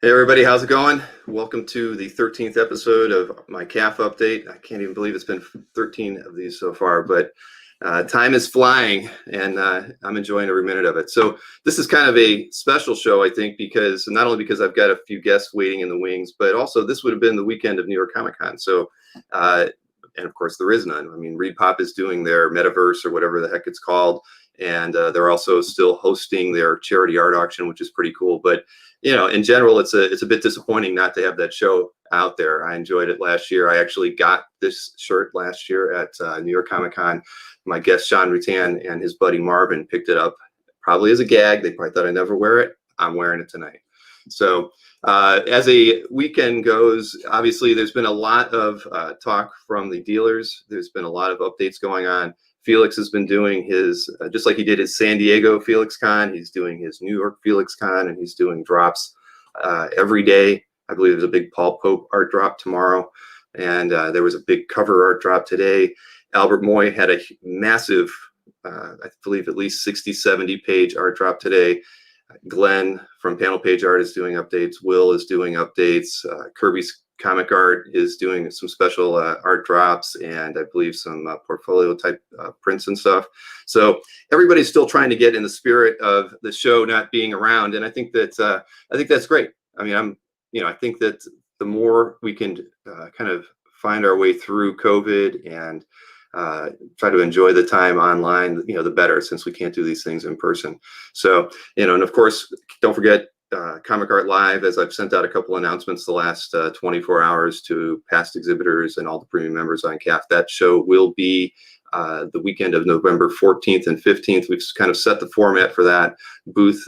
Hey everybody, how's it going? Welcome to the 13th episode of my calf update. I can't even believe it's been 13 of these so far, but time is flying and I'm enjoying every minute of it. So this is kind of a special show, I think, because not only because I've got a few guests waiting in the wings, but also this would have been the weekend of New York Comic Con. So, and of course there is none. I mean, Reed Pop is doing their metaverse or whatever the heck it's called. And they're also still hosting their charity art auction, which is pretty cool. But in general, it's a bit disappointing not to have that show out there. I enjoyed it last year. I actually got this shirt last year at New York Comic Con. My guest Sean Rutan and his buddy Marvin picked it up, probably as a gag. They probably thought I'd never wear it. I'm wearing it tonight. So as a weekend goes, obviously there's been a lot of talk from the dealers. There's been a lot of updates going on. Felix has been doing his, just like he did his San Diego Felix Con, he's doing his New York Felix Con, and he's doing drops every day. I believe there's a big Paul Pope art drop tomorrow, and there was a big cover art drop today. Albert Moy had a massive, I believe at least 60, 70 page art drop today. Glenn from Panel Page Art is doing updates. Will is doing updates. Kirby's Comic Art is doing some special art drops, and I believe some portfolio type prints and stuff. So everybody's still trying to get in the spirit of the show not being around, and I think that's great. I mean, I think that the more we can kind of find our way through COVID and try to enjoy the time online, the better, since we can't do these things in person. So, and of course, don't forget Comic Art Live, as I've sent out a couple announcements the last 24 hours to past exhibitors and all the premium members on CAF. That show will be the weekend of November 14th and 15th. We've kind of set the format for that. Booth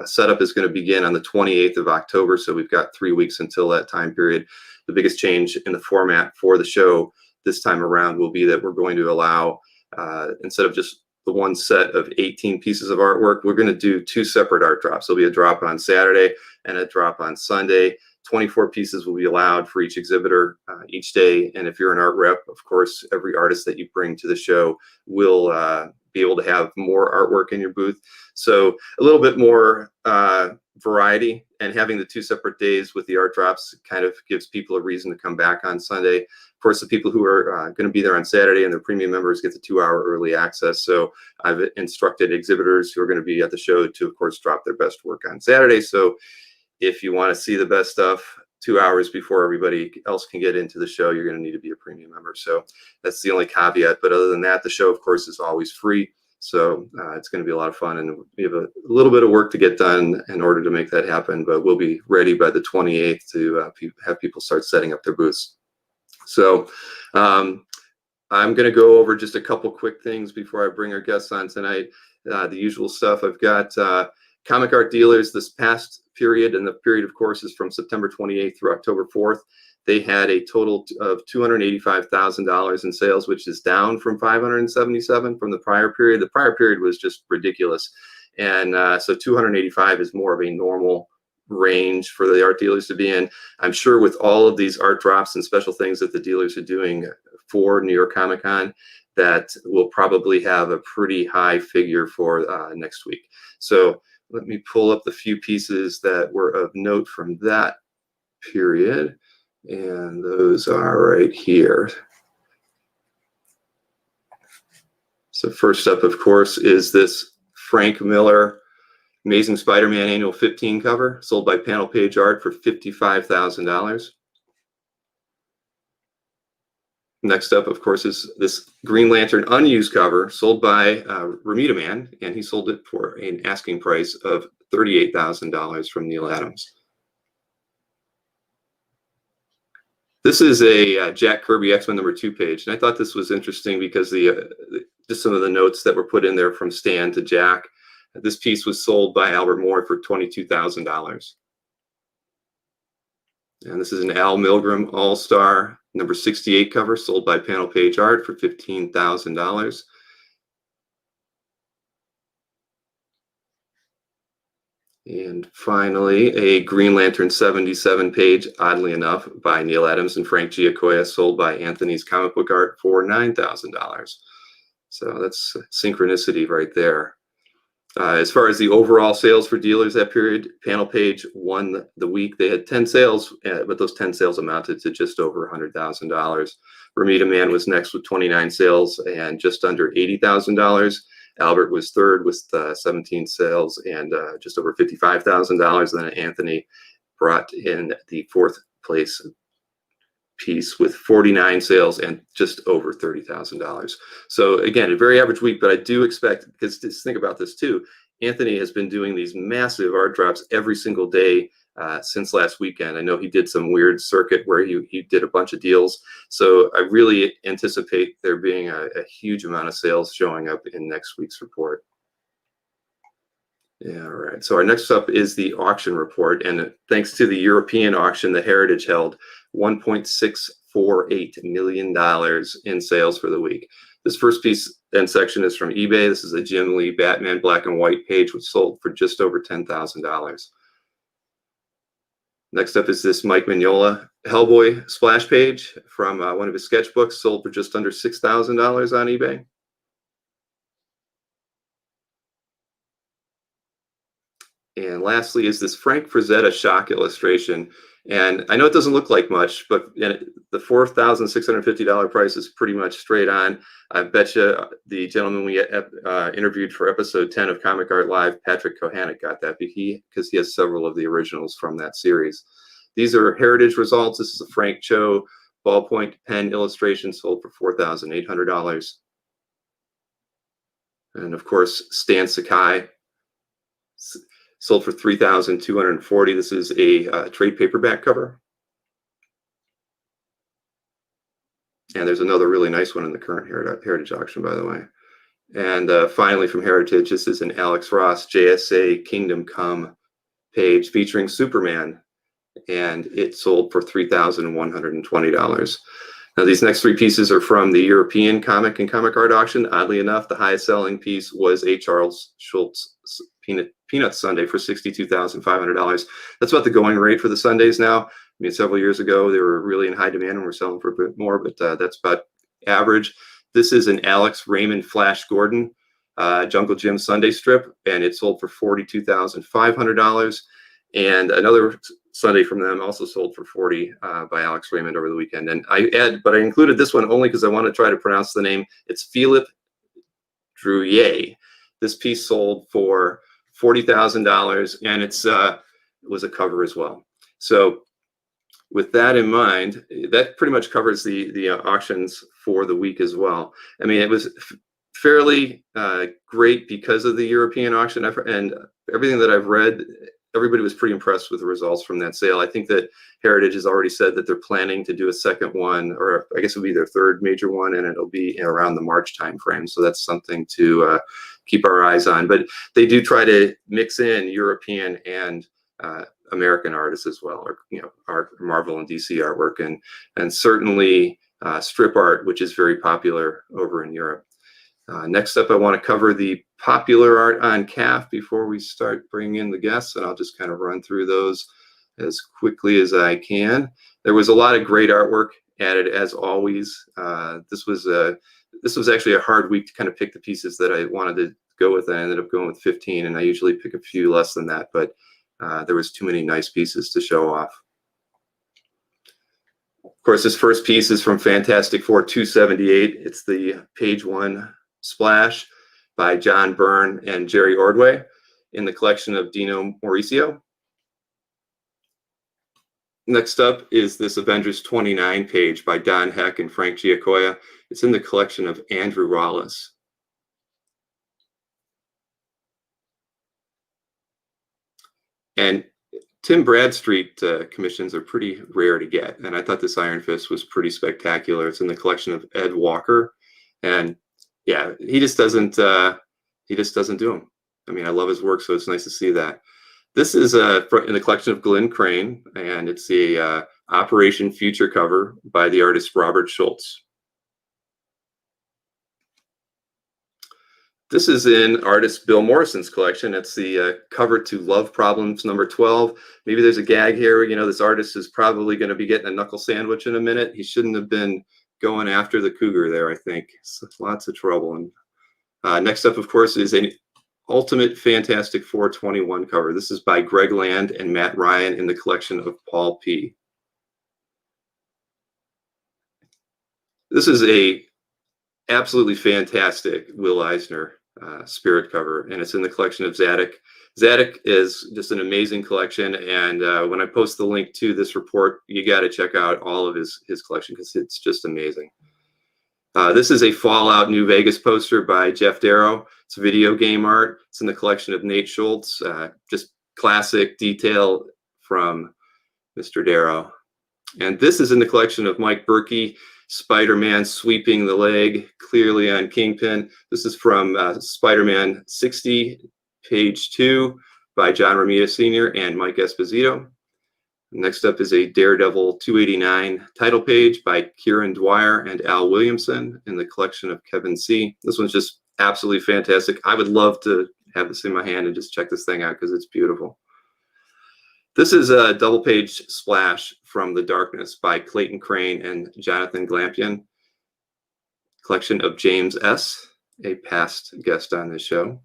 setup is going to begin on the 28th of October, so we've got 3 weeks until that time period. The biggest change in the format for the show this time around will be that we're going to allow, instead of just the one set of 18 pieces of artwork, we're going to do two separate art drops. There'll be a drop on Saturday and a drop on Sunday. 24 pieces will be allowed for each exhibitor each day. And if you're an art rep, of course, every artist that you bring to the show will be able to have more artwork in your booth. So a little bit more variety, and having the two separate days with the art drops kind of gives people a reason to come back on Sunday. Of course, the people who are going to be there on Saturday and their premium members get the 2-hour early access. So I've instructed exhibitors who are going to be at the show to, of course, drop their best work on Saturday. So if you want to see the best stuff 2 hours before everybody else can get into the show, you're going to need to be a premium member. So that's the only caveat. But other than that, the show, of course, is always free. So it's going to be a lot of fun, and we have a little bit of work to get done in order to make that happen, but we'll be ready by the 28th to have people start setting up their booths. So I'm going to go over just a couple quick things before I bring our guests on tonight. The usual stuff. I've got Comic Art dealers this past period, and the period, of course, is from September 28th through October 4th. They had a total of $285,000 in sales, which is down from $577 from the prior period. The prior period was just ridiculous. And so 285 is more of a normal range for the art dealers to be in. I'm sure with all of these art drops and special things that the dealers are doing for New York Comic Con, that we'll probably have a pretty high figure for next week. So let me pull up the few pieces that were of note from that period. And those are right here. So first up, of course, is this Frank Miller Amazing Spider-Man Annual 15 cover, sold by Panel Page Art for $55,000. Next up, of course, is this Green Lantern unused cover, sold by Ramita Man, and he sold it for an asking price of $38,000 from Neil Adams. This is a Jack Kirby X-Men #2 page, and I thought this was interesting because just some of the notes that were put in there from Stan to Jack. This piece was sold by Albert Moore for $22,000. And this is an Al Milgrom All-Star #68 cover, sold by Panel Page Art for $15,000. And finally, a Green Lantern 77 page, oddly enough, by Neil Adams and Frank Giacoia, sold by Anthony's Comic Book Art for $9,000. So that's synchronicity right there. As far as the overall sales for dealers that period, Panel Page won the week. They had 10 sales, but those 10 sales amounted to just over $100,000. Bermuda Man was next with 29 sales and just under $80,000. Albert was third with 17 sales and just over $55,000. Then Anthony brought in the fourth place piece with 49 sales and just over $30,000. So again, a very average week, but I do expect, because just think about this too, Anthony has been doing these massive art drops every single day since last weekend. I know he did some weird circuit where he did a bunch of deals. So I really anticipate there being a huge amount of sales showing up in next week's report. Yeah, all right. So our next up is the auction report. And thanks to the European auction, the Heritage held $1.648 million in sales for the week. This first piece and section is from eBay. This is a Jim Lee Batman black and white page, which sold for just over $10,000. Next up is this Mike Mignola Hellboy splash page from one of his sketchbooks, sold for just under $6,000 on eBay. And lastly is this Frank Frazetta shock illustration. And I know it doesn't look like much, but the $4,650 price is pretty much straight on. I bet you the gentleman we interviewed for episode 10 of Comic Art Live, Patrick Kohanek, got that because he has several of the originals from that series. These are Heritage results. This is a Frank Cho ballpoint pen illustration, sold for $4,800. And of course, Stan Sakai, sold for $3,240. This is a trade paperback cover. And there's another really nice one in the current Heritage auction, by the way. And finally from Heritage, this is an Alex Ross JSA Kingdom Come page featuring Superman. And it sold for $3,120. Now, these next three pieces are from the European comic and comic art auction. Oddly enough, the highest selling piece was a Charles Schultz Peanut Sundae for $62,500. That's about the going rate for the Sundays now. I mean, several years ago, they were really in high demand and we're selling for a bit more, but that's about average. This is an Alex Raymond Flash Gordon Jungle Jim Sunday strip, and it sold for $42,500. And another Sunday from them also sold for $40 by Alex Raymond over the weekend. And I included this one only because I want to try to pronounce the name. It's Philippe Drouillet. This piece sold for $40,000, and it was a cover as well. So with that in mind, that pretty much covers the auctions for the week as well. I mean, it was fairly great because of the European auction, and everything that I've read, everybody was pretty impressed with the results from that sale. I think that Heritage has already said that they're planning to do a second one, or I guess it'll be their third major one, and it'll be around the March timeframe. So that's something to keep our eyes on. But they do try to mix in European and American artists as well, or art, Marvel and DC artwork, and certainly strip art, which is very popular over in Europe. Next up, I want to cover the popular art on CAF before we start bringing in the guests, and I'll just kind of run through those as quickly as I can. There was a lot of great artwork added, as always. This was actually a hard week to kind of pick the pieces that I wanted to go with. I ended up going with 15, and I usually pick a few less than that, but there was too many nice pieces to show off. Of course, this first piece is from Fantastic Four 278. It's the page one splash by John Byrne and Jerry Ordway in the collection of Dino Mauricio. Next up is this Avengers 29 page by Don Heck and Frank Giacoia. It's in the collection of Andrew Rawlis. And Tim Bradstreet commissions are pretty rare to get, and I thought this Iron Fist was pretty spectacular. It's in the collection of Ed Walker, and yeah, he just doesn't do them. I mean, I love his work, so it's nice to see that. This is in the collection of Glenn Crane, and it's the Operation Future cover by the artist Robert Schultz. This is in artist Bill Morrison's collection. It's the cover to Love Problems number 12. Maybe there's a gag here. This artist is probably going to be getting a knuckle sandwich in a minute. He shouldn't have been going after the cougar there, I think. So lots of trouble. And next up, of course, is an Ultimate Fantastic Four 21 cover. This is by Greg Land and Matt Ryan in the collection of Paul P. This is a absolutely fantastic Will Eisner Spirit cover, and it's in the collection of Zadok. Zadok is just an amazing collection, and when I post the link to this report, you got to check out all of his collection because it's just amazing. This is a Fallout New Vegas poster by Jeff Darrow. It's video game art. It's in the collection of Nate Schultz. Just classic detail from Mr. Darrow. And this is in the collection of Mike Berkey, Spider-Man sweeping the leg clearly on Kingpin. This is from Spider-Man 60, page 2 by John Romita Sr. and Mike Esposito. Next up is a Daredevil 289 title page by Kieran Dwyer and Al Williamson in the collection of Kevin C. This one's just absolutely fantastic. I would love to have this in my hand and just check this thing out because it's beautiful. This is a double page splash from The Darkness by Clayton Crane and Jonathan Glampion. Collection of James S., a past guest on this show.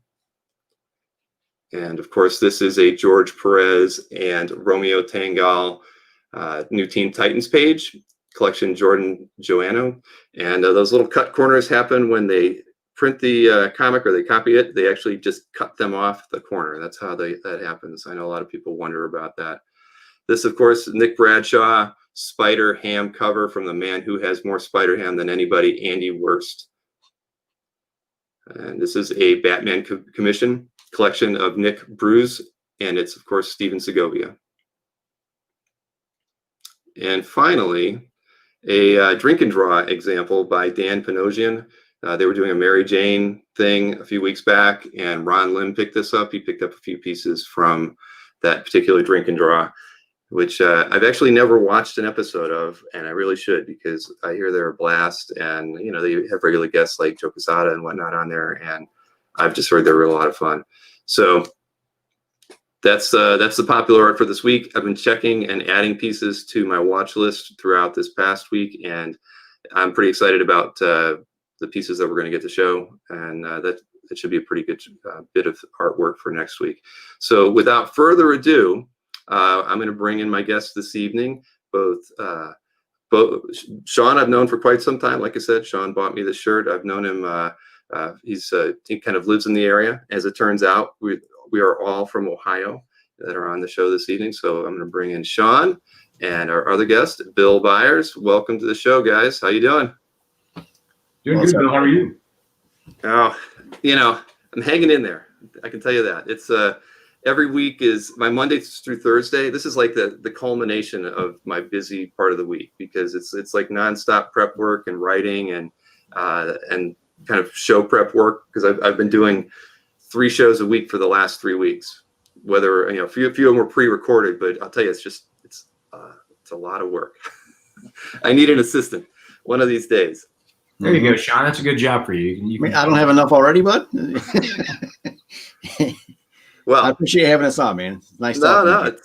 And of course, this is a George Perez and Romeo Tangal New Teen Titans page, collection Jordan Joanno. And those little cut corners happen when they print the comic or they copy it. They actually just cut them off the corner. That's how that happens. I know a lot of people wonder about that. This, of course, Nick Bradshaw Spider Ham cover from the man who has more Spider Ham than anybody, Andy Wurst. And this is a Batman commission collection of Nick Bruce, and it's, of course, Steven Segovia. And finally, a drink and draw example by Dan Panosian. They were doing a Mary Jane thing a few weeks back, and Ron Lim picked this up. He picked up a few pieces from that particular drink and draw, which I've actually never watched an episode of, and I really should because I hear they're a blast, and you know they have regular guests like Joe Quesada and whatnot on there, and I've just heard they're a lot of fun. So that's the popular art for this week. I've been checking and adding pieces to my watch list throughout this past week, and I'm pretty excited about the pieces that we're going to get to show, and that should be a pretty good bit of artwork for next week. So without further ado, I'm going to bring in my guests this evening. Both Sean I've known for quite some time. Like I said, Sean bought me this shirt. I've known him. He kind of lives in the area. As it turns out, we are all from Ohio that are on the show this evening. So I'm going to bring in Sean and our other guest, Bill Byers. Welcome to the show, guys. How you doing? Doing good, Bill. How are you? Oh, I'm hanging in there. I can tell you that. It's every week is my Monday through Thursday. This is like the culmination of my busy part of the week because it's like nonstop prep work and writing and kind of show prep work because I've been doing 3 shows a week for the last 3 weeks. Whether a few of them were pre-recorded, but I'll tell you, it's a lot of work. I need an assistant one of these days. There you go, Sean. That's a good job for you. I don't have enough already, bud. Well, I appreciate having us on, man. It's nice.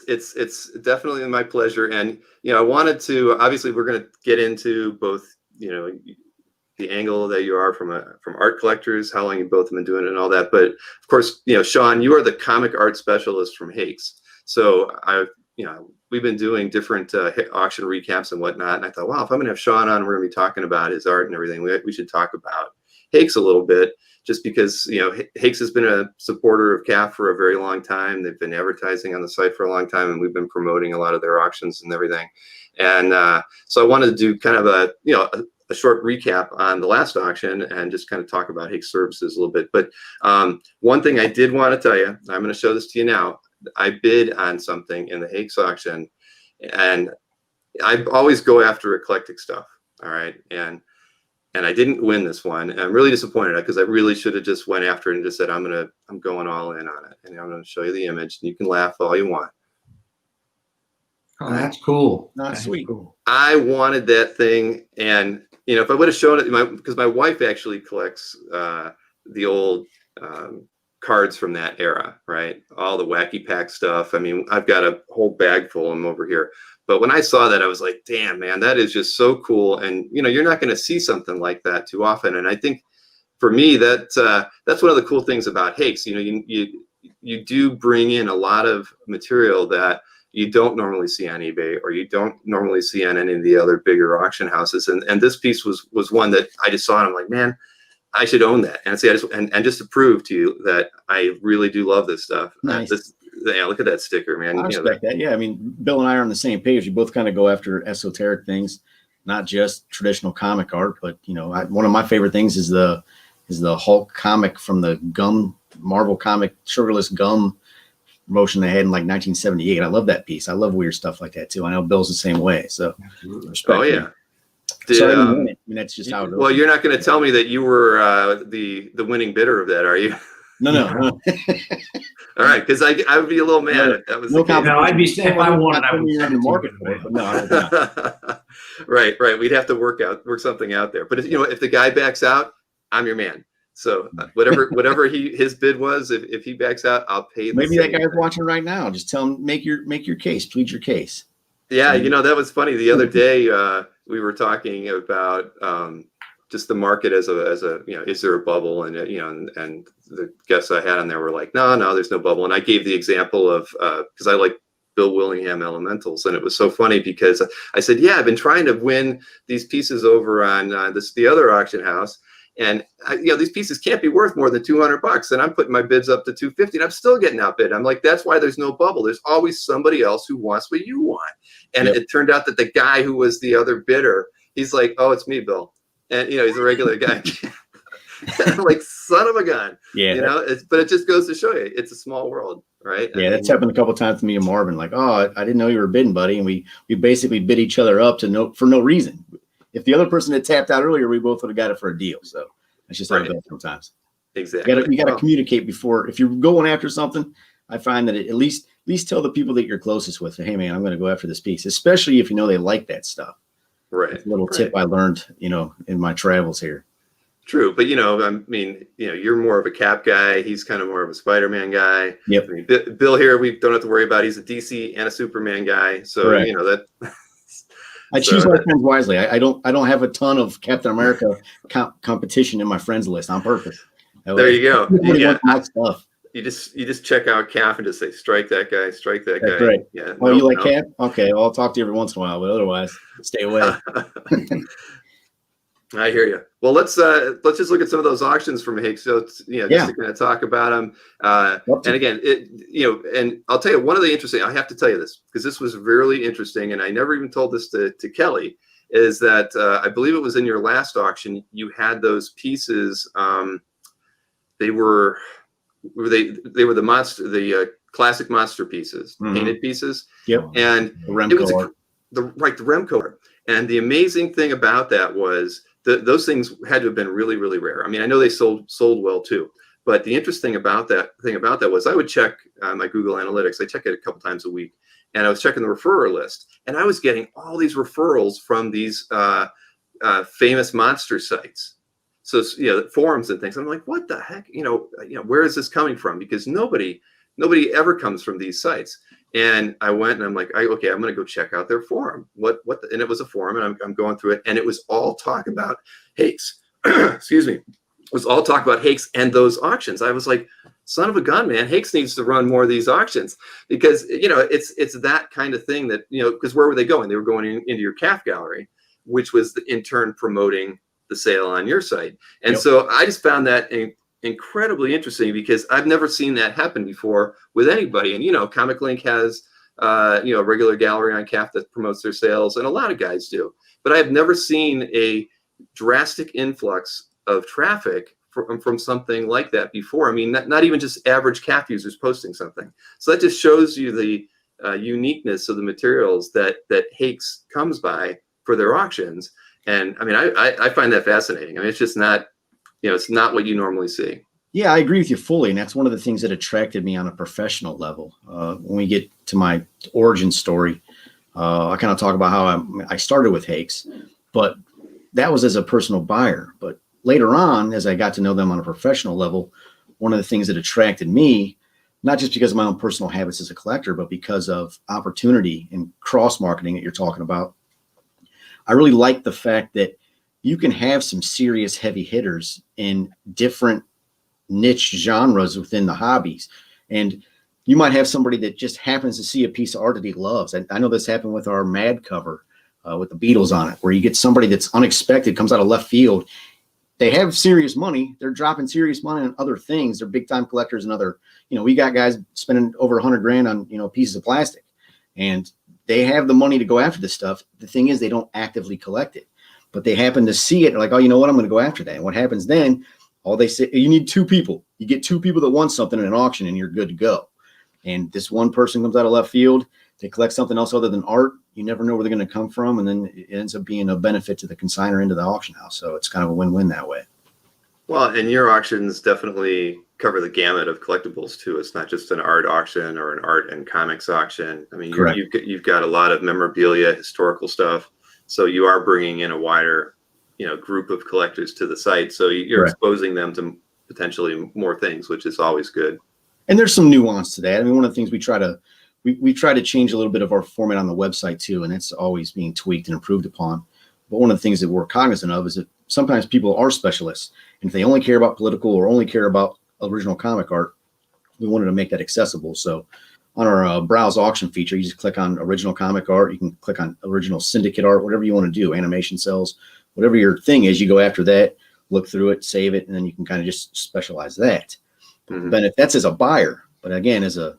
It's definitely my pleasure. And I wanted to. Obviously, we're going to get into both. The angle that you are from art collectors, how long you both have been doing it, and all that. But of course, Sean, you are the comic art specialist from Hakes. So we've been doing different auction recaps and whatnot. And I thought, wow, if I'm going to have Sean on, we're going to be talking about his art and everything. We should talk about Hakes a little bit, just because, Hakes has been a supporter of CAF for a very long time. They've been advertising on the site for a long time, and we've been promoting a lot of their auctions and everything. And so I wanted to do kind of a short recap on the last auction and just kind of talk about Hakes services a little bit. But one thing I did want to tell you, I'm going to show this to you now. I bid on something in the Hakes auction, and I always go after eclectic stuff. All right. And I didn't win this one. And I'm really disappointed because I really should have just went after it and just said, I'm going all in on it. And I'm going to show you the image, and you can laugh all you want. Oh, that's cool. That's sweet. Cool. I wanted that thing. And, if I would have shown it, because my wife actually collects the old cards from that era, right? All the wacky pack stuff. I mean, I've got a whole bag full of them over here. But when I saw that, I was like, damn, man, that is just so cool. And, you're not going to see something like that too often. And I think for me, that's one of the cool things about Hakes. You do bring in a lot of material that you don't normally see on eBay, or you don't normally see on any of the other bigger auction houses. And this piece was one that I just saw, and I'm like, man, I should own that. And see, and just to prove to you that I really do love this stuff. Nice. Yeah, look at that sticker, man. I respect that. Yeah, I mean, Bill and I are on the same page. We both kind of go after esoteric things, not just traditional comic art, but one of my favorite things is the Hulk comic from the Marvel comic sugarless gum promotion they had in like 1978. I love that piece. I love weird stuff like that too. I know Bill's the same way. So, respect. Oh yeah. So I mean, that's just how it goes. Well, you're not going to tell me that you were the winning bidder of that, are you? No. All right, because I would be a little mad if that was the case. No, I'd be saying if I wanted, I would be in the market for it, but no, I would not. Right. We'd have to work something out there. But if the guy backs out, I'm your man. So whatever his bid was, if he backs out, I'll pay. Maybe that guy's watching right now. Just tell him make your case, plead your case. Yeah, that was funny. The other day we were talking about just the market as a is there a bubble, and and the guests I had on there were like, no, there's no bubble. And I gave the example of because I like Bill Willingham Elementals, and it was so funny because I said, yeah, I've been trying to win these pieces over on the other auction house, and these pieces can't be worth more than $200, and I'm putting my bids up to $250, and I'm still getting outbid. I'm like, that's why there's no bubble. There's always somebody else who wants what you want. And It turned out that the guy who was the other bidder, he's like, oh, it's me, Bill, and he's a regular guy. I'm like, son of a gun. Yeah. But it just goes to show you, it's a small world, right? Yeah, that's happened a couple of times to me and Marvin. Like, oh, I didn't know you were bidding, buddy, and we basically bid each other up for no reason. If the other person had tapped out earlier, we both would have got it for a deal. So that's just how it goes sometimes. Exactly. You got to communicate before. If you're going after something, I find that at least tell the people that you're closest with, hey man, I'm going to go after this piece, especially if they like that stuff. Right. That's a little tip I learned, in my travels here. True, but you're more of a Cap guy. He's kind of more of a Spider-Man guy. Yep. I mean, Bill here, we don't have to worry about. He's a DC and a Superman guy. So Correct. That. I choose my friends wisely. I don't have a ton of Captain America competition in my friends list on purpose. There you go. My stuff. You just check out Cap and just say, strike that guy, strike that guy. That's right. Yeah. Oh, you like Cap? Okay, well, I'll talk to you every once in a while, but otherwise, stay away. I hear you. Well, let's just look at some of those auctions from Hakes. So just to kind of talk about them. And again, and I'll tell you one of the interesting. I have to tell you this because this was really interesting, and I never even told this to Kelly. Is that I believe it was in your last auction you had those pieces. They were the monster, the classic monster pieces, painted pieces. Yep. And the Remco art. The Remco art. And the amazing thing about that was those things had to have been really, really rare. I mean, I know they sold well too, but the interesting about that was I would check my Google Analytics. I check it a couple times a week, and I was checking the referrer list, and I was getting all these referrals from these famous monster sites. So forums and things. I'm like, what the heck? Where is this coming from? Because nobody ever comes from these sites. And I went and I'm like, okay, I'm going to go check out their forum. And it was a forum, and I'm going through it, and it was all talk about Hakes. Excuse me. It was all talk about Hakes and those auctions. I was like, son of a gun, man, Hakes needs to run more of these auctions because it's that kind of thing that because where were they going? They were going into your calf gallery, which was in turn promoting the sale on your site. And so I just found that incredibly interesting because I've never seen that happen before with anybody. And Comic Link has a regular gallery on CAF that promotes their sales, and a lot of guys do. But I've never seen a drastic influx of traffic from something like that before. I mean, not even just average CAF users posting something. So that just shows you the uniqueness of the materials that Hakes comes by for their auctions. And I mean, I find that fascinating. I mean, it's just not, it's not what you normally see. Yeah, I agree with you fully. And that's one of the things that attracted me on a professional level. When we get to my origin story, I kind of talk about how I started with Hakes, but that was as a personal buyer. But later on, as I got to know them on a professional level, one of the things that attracted me, not just because of my own personal habits as a collector, but because of opportunity and cross marketing that you're talking about, I really like the fact that you can have some serious heavy hitters in different niche genres within the hobbies. And you might have somebody that just happens to see a piece of art that he loves. I know this happened with our Mad cover with the Beatles on it, where you get somebody that's unexpected, comes out of left field. They have serious money. They're dropping serious money on other things. They're big time collectors and other, we got guys spending over $100,000 on, pieces of plastic, and they have the money to go after this stuff. The thing is, they don't actively collect it, but they happen to see it. Like, oh, you know what? I'm going to go after that. And what happens then? All they say, you need two people. You get two people that want something in an auction, and you're good to go. And this one person comes out of left field. They collect something else other than art. You never know where they're going to come from. And then it ends up being a benefit to the consignor into the auction house. So it's kind of a win-win that way. Well, and your auctions definitely cover the gamut of collectibles too. It's not just an art auction or an art and comics auction. I mean, you've got a lot of memorabilia, historical stuff. So you are bringing in a wider, group of collectors to the site. So you're exposing them to potentially more things, which is always good. And there's some nuance to that. I mean, one of the things we try to change a little bit of our format on the website too, and it's always being tweaked and improved upon. But one of the things that we're cognizant of is that sometimes people are specialists, and if they only care about political or only care about original comic art, we wanted to make that accessible. So on our browse auction feature, you just click on original comic art. You can click on original syndicate art, whatever you want to do, animation cells, whatever your thing is. You go after that, look through it, save it, and then you can kind of just specialize that. Mm-hmm. But if that's as a buyer, but again, as a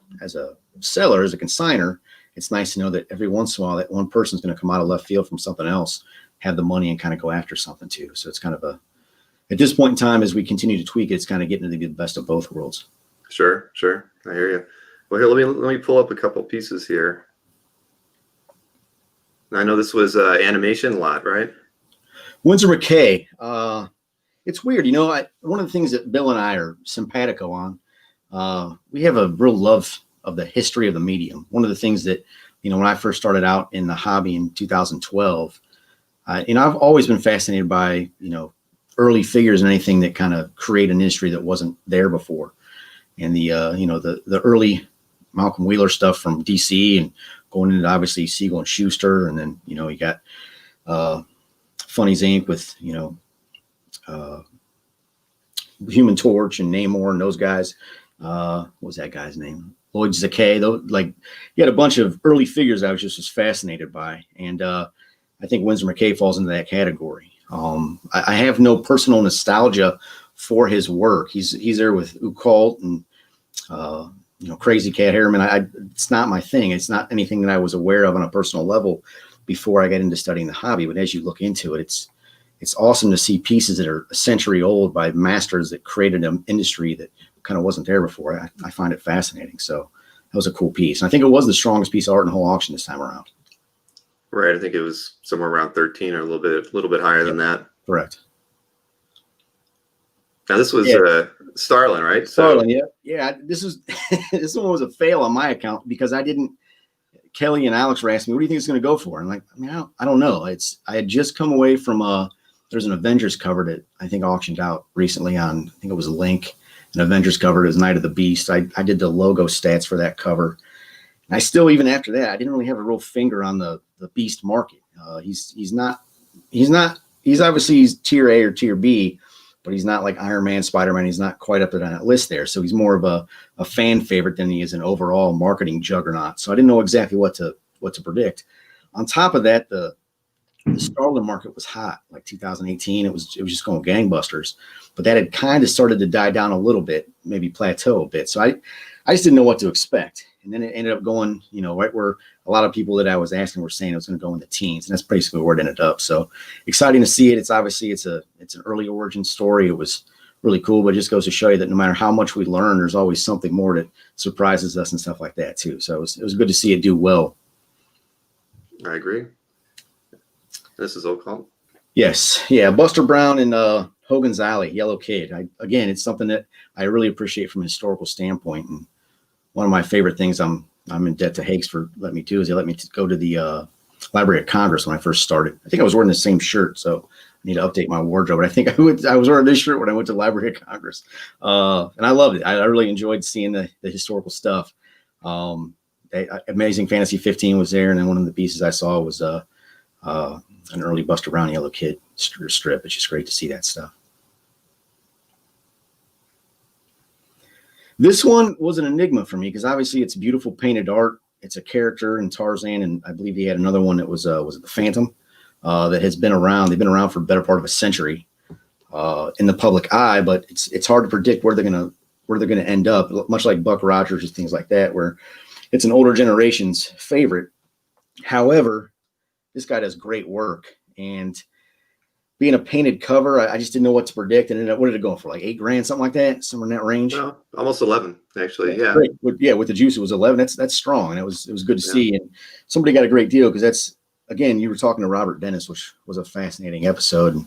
seller, as a consigner, it's nice to know that every once in a while that one person's going to come out of left field from something else, have the money, and kind of go after something too. So it's kind of at this point in time, as we continue to tweak it, it's kind of getting to the best of both worlds. Sure. I hear you. Well, here, let me pull up a couple pieces here. I know this was animation lot, right? Winsor McKay. It's weird, one of the things that Bill and I are simpatico on, we have a real love of the history of the medium. One of the things that, when I first started out in the hobby in 2012, I've always been fascinated by, early figures and anything that kind of create an industry that wasn't there before. And the early Malcolm Wheeler stuff from DC and going into obviously Siegel and Schuster. And then, you got Funnies Inc. with, Human Torch and Namor and those guys. What was that guy's name? Lloyd Zakay. You had a bunch of early figures I was just fascinated by. And I think Winsor McKay falls into that category. I have no personal nostalgia for his work. He's there with Occult and Crazy Cat Harriman. It's not my thing. It's not anything that I was aware of on a personal level before I got into studying the hobby. But as you look into it, it's awesome to see pieces that are a century old by masters that created an industry that kind of wasn't there before. I find it fascinating. So that was a cool piece. And I think it was the strongest piece of art in the whole auction this time around. Right. I think it was somewhere around 13 or a little bit higher than that. Correct. Now this was Starlin, right? Starlin, yeah. This one was a fail on my account because Kelly and Alex were asking me, what do you think it's going to go for? And I'm like, I don't know. I had just come away from there's an Avengers cover that I think auctioned out recently on, I think it was a Link, an Avengers cover is Night of the Beast. I did the logo stats for that cover. And I still, even after that, I didn't really have a real finger on the Beast market. He's obviously tier A or tier B, but he's not like Iron Man, Spider-Man. He's not quite up on that list there. So he's more of a fan favorite than he is an overall marketing juggernaut. So I didn't know exactly what to predict. On top of that, the Starlin market was hot, like 2018. It was just going gangbusters, but that had kind of started to die down a little bit, maybe plateau a bit. So I just didn't know what to expect. And then it ended up going, right where a lot of people that I was asking were saying it was going to go in the teens. And that's basically where it ended up. So exciting to see it. It's obviously it's an early origin story. It was really cool, but it just goes to show you that no matter how much we learn, there's always something more that surprises us and stuff like that too. So it was good to see it do well. I agree. This is Occult. Yes. Yeah. Buster Brown and Hogan's Alley, Yellow Kid. Again, it's something that I really appreciate from a historical standpoint. And one of my favorite things I'm in debt to Hakes for letting me do is they let me go to the Library of Congress when I first started. I think I was wearing the same shirt, so I need to update my wardrobe. But I think I was wearing this shirt when I went to the Library of Congress. And I loved it. I really enjoyed seeing the historical stuff. Amazing Fantasy 15 was there. And then one of the pieces I saw was an early Buster Brown Yellow Kid. strip. It's just great to see that stuff. This one was an enigma for me because obviously it's beautiful painted art. It's a character in Tarzan, and I believe he had another one that was it the Phantom that has been around. They've been around for the better part of a century in the public eye, but it's hard to predict where they're gonna end up. Much like Buck Rogers and things like that, where it's an older generation's favorite. However, this guy does great work, and being a painted cover, I just didn't know what to predict. And what did it go for? Like $8,000, something like that, somewhere in that range. Well, almost 11, actually. Yeah. Great. With the juice, it was 11. That's strong, and it was good to see. And somebody got a great deal because that's, again, you were talking to Robert Dennis, which was a fascinating episode, and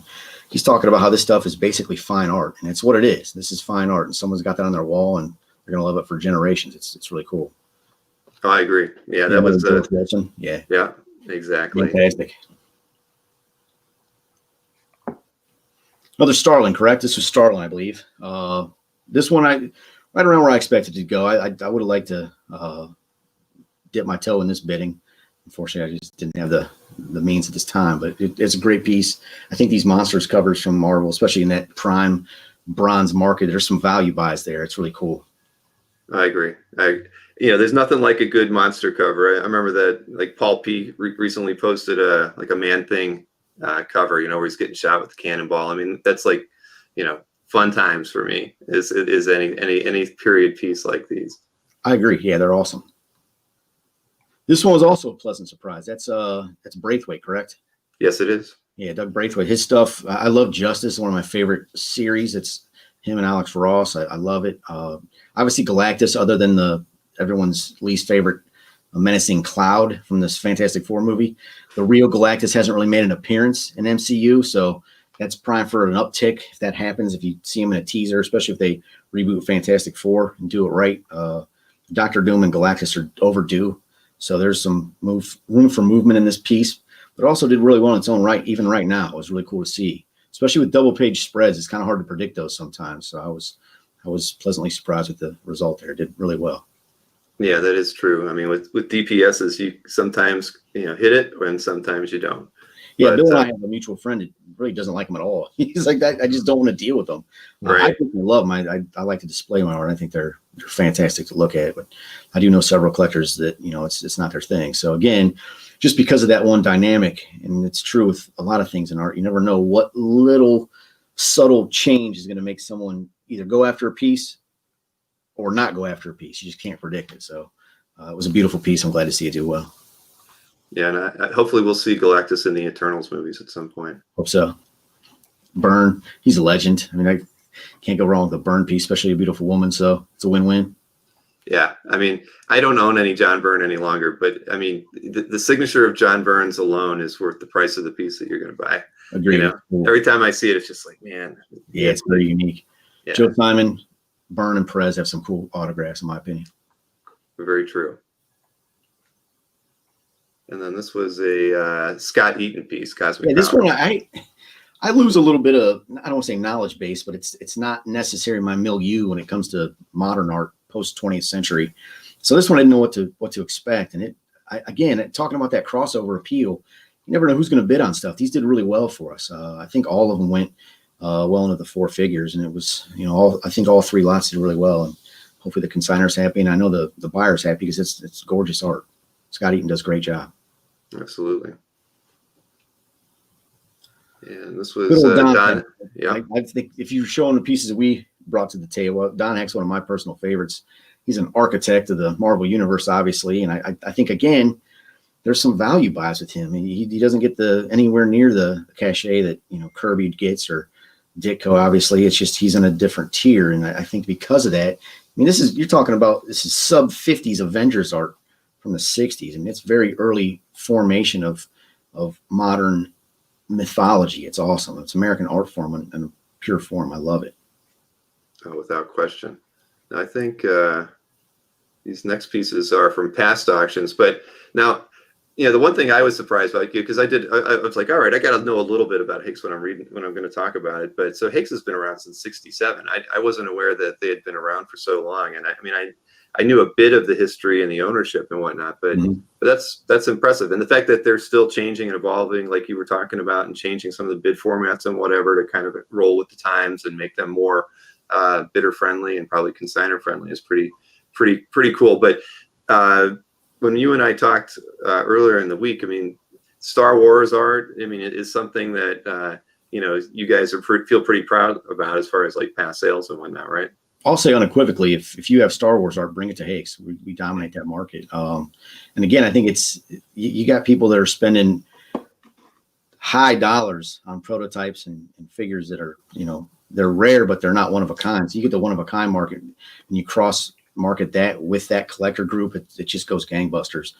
he's talking about how this stuff is basically fine art, and it's what it is. This is fine art, and someone's got that on their wall, and they're gonna love it for generations. It's really cool. Oh, I agree. Yeah, that was yeah, exactly. Fantastic. Another Starling, correct? This was Starling, I believe. This one, right around where I expected to go. I would have liked to dip my toe in this bidding. Unfortunately, I just didn't have the means at this time, but it's a great piece. I think these monsters covers from Marvel, especially in that prime bronze market, there's some value buys there. It's really cool. I agree. There's nothing like a good monster cover. I remember that, like, Paul P recently posted a Man-Thing cover, where he's getting shot with the cannonball. I mean, that's like, fun times for me is any period piece like these. I agree. Yeah, they're awesome. This one was also a pleasant surprise. That's Braithwaite, correct? Yes, it is. Yeah, Doug Braithwaite. His stuff, I love Justice, one of my favorite series. It's him and Alex Ross. I love it. Obviously Galactus, other than everyone's least favorite menacing cloud from this Fantastic Four movie. The real Galactus hasn't really made an appearance in MCU, so that's prime for an uptick if that happens, if you see him in a teaser, especially if they reboot Fantastic Four and do it right. Doctor Doom and Galactus are overdue, so there's some room for movement in this piece, but also did really well in its own right, even right now. It was really cool to see, especially with double-page spreads. It's kind of hard to predict those sometimes, so I was pleasantly surprised with the result there. It did really well. Yeah, that is true. I mean, with DPSs, you sometimes hit it, and sometimes you don't. Yeah, but Bill and I have a mutual friend that really doesn't like them at all. He's like, I just don't want to deal with them. Right. I think I love them. I like to display my art. I think they're fantastic to look at. But I do know several collectors that it's not their thing. So again, just because of that one dynamic, and it's true with a lot of things in art, you never know what little subtle change is going to make someone either go after a piece or not go after a piece. You just can't predict it. So it was a beautiful piece. I'm glad to see it do well. Yeah, and hopefully we'll see Galactus in the Eternals movies at some point. Hope so. Byrne, he's a legend. I mean, I can't go wrong with a Byrne piece, especially a beautiful woman. So it's a win-win. Yeah, I mean, I don't own any John Byrne any longer, but I mean, the signature of John Byrne's alone is worth the price of the piece that you're going to buy. Agreed. Cool. Every time I see it, it's just like, man. Yeah, it's very unique. Yeah. Joe Simon, Byrne, and Perez have some cool autographs, in my opinion. Very true. And then this was a Scott Eaton piece, Cosmic Power. This one, I lose a little bit of, I don't want to say knowledge base, but it's not necessarily my milieu when it comes to modern art post 20th century. So this one I didn't know what to expect. And again, talking about that crossover appeal, you never know who's going to bid on stuff. These did really well for us. I think all of them went well into the four figures, and it was, I think all three lots did really well. And hopefully the consignor's happy, and I know the buyer's happy because it's gorgeous art. Scott Eaton does a great job. Absolutely. And this was Don. Yeah. I think if you're showing the pieces that we brought to the table, Don Heck's one of my personal favorites. He's an architect of the Marvel Universe, obviously. And I think, again, there's some value buys with him. He doesn't get anywhere near the cachet that, Kirby gets or Ditko, obviously. It's just he's in a different tier. And I think because of that, you're talking about, this is sub 50s Avengers art from the 60s. And it's very early formation of modern mythology. It's awesome. It's American art form in a pure form. I love it. Oh, without question. I think these next pieces are from past auctions, but now, the one thing I was surprised by, because I was like, all right, I got to know a little bit about Hakes when I'm going to talk about it. But so Hakes has been around since '67. I wasn't aware that they had been around for so long. And I knew a bit of the history and the ownership and whatnot, but that's impressive. And the fact that they're still changing and evolving, like you were talking about, and changing some of the bid formats and whatever to kind of roll with the times and make them more bidder friendly and probably consignor friendly is pretty cool. But when you and I talked earlier in the week, I mean, Star Wars art, I mean, it is something that you guys feel pretty proud about as far as like past sales and whatnot, right? I'll say unequivocally, if you have Star Wars art, bring it to Hakes. We dominate that market. And again, I think it's you got people that are spending high dollars on prototypes and figures that are, they're rare, but they're not one of a kind. So you get the one of a kind market, and you cross market that with that collector group, it just goes gangbusters.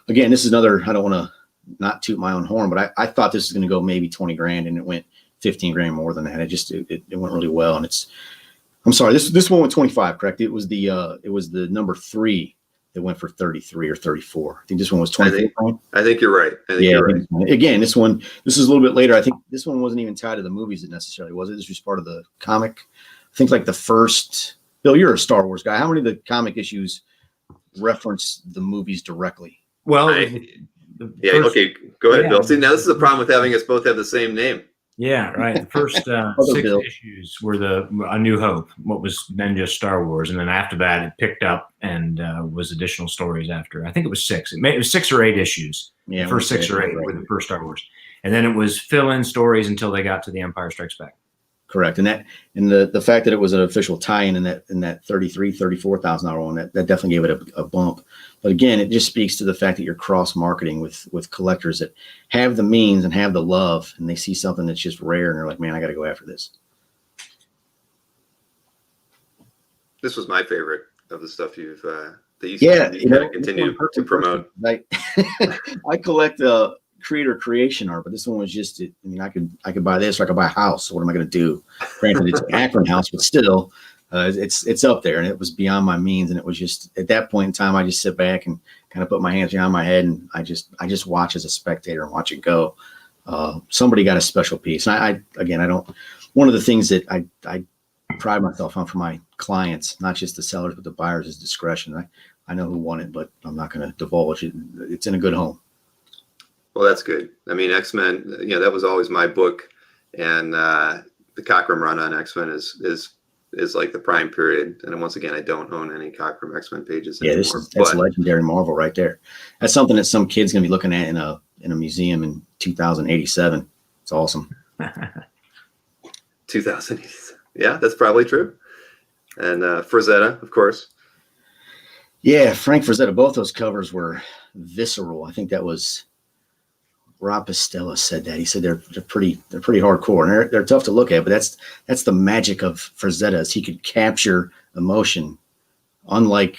Again, this is another, I don't want to not toot my own horn, but I thought this was going to go maybe 20 grand, and it went 15 grand more than that. It went really well. And I'm sorry, this one went 25, correct? It was the number 3 that went for 33 or 34. I think this one was 24. I think you're right. You're right. Again, this is a little bit later. I think this one wasn't even tied to the movies necessarily, was it? This was part of the comic. I think like the first, Bill, you're a Star Wars guy. How many of the comic issues reference the movies directly? Well, okay, go ahead, Bill. See, now this is the problem with having us both have the same name. Yeah, right. The first 6 issues were A New Hope, what was then just Star Wars, and then after that, it picked up and was additional stories after. I think it was 6. It was 6 or 8 issues. Yeah, the first 6 or 8 were the first Star Wars, and then it was fill-in stories until they got to The Empire Strikes Back. Correct, and the fact that it was an official tie-in in that $34,000 one, that definitely gave it a bump. But again, it just speaks to the fact that you're cross-marketing with collectors that have the means and have the love, and they see something that's just rare, and they're like, man, I got to go after this. This was my favorite of the stuff you've continue to promote. I collect creation art, but this one was just, I mean, I could buy this, or I could buy a house. So what am I going to do? Granted, it's an Akron house, but still, it's up there, and it was beyond my means. And it was just, at that point in time, I just sit back and kind of put my hands behind my head, and I just watch as a spectator and watch it go. Somebody got a special piece. And one of the things that I pride myself on for my clients, not just the sellers, but the buyers, is discretion. I know who won it, but I'm not going to divulge it. It's in a good home. Well, that's good. I mean, X-Men, that was always my book, and the Cockrum run on X-Men is like the prime period. And once again, I don't own any Cockrum X-Men pages anymore. That's legendary Marvel right there. That's something that some kid's gonna be looking at in a museum in 2087. It's awesome. 2087. Yeah, that's probably true. And Frazetta, of course. Yeah, Frank Frazetta. Both those covers were visceral. I think that was Rob Pastella said that. He said they're pretty hardcore, and they're tough to look at. But that's the magic of Frazetta, is he could capture emotion, unlike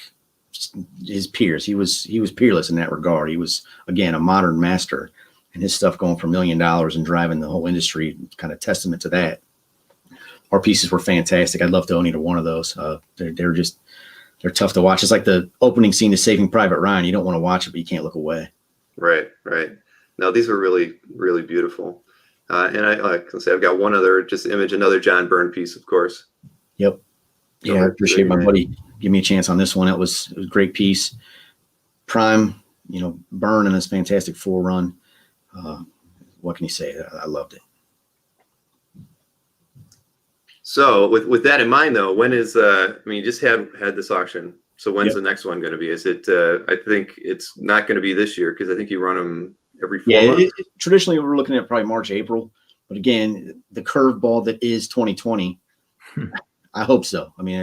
his peers. He was peerless in that regard. He was, again, a modern master, and his stuff going for $1 million and driving the whole industry, kind of testament to that. Our pieces were fantastic. I'd love to own either one of those. They're tough to watch. It's like the opening scene to Saving Private Ryan. You don't want to watch it, but you can't look away. Right. No, these are really, really beautiful. And I can say I've got one other image, another John Byrne piece, of course. Yep. Yeah, I appreciate my buddy give me a chance on this one. It was a great piece. Prime, Byrne and his Fantastic Four run. What can you say? I loved it. So with that in mind, though, when is you just had this auction. So when's the next one going to be? Is it? I think it's not going to be this year, because I think you run them every 4 months. Traditionally, we're looking at probably March, April. But again, the curveball that is 2020, I hope so. I mean,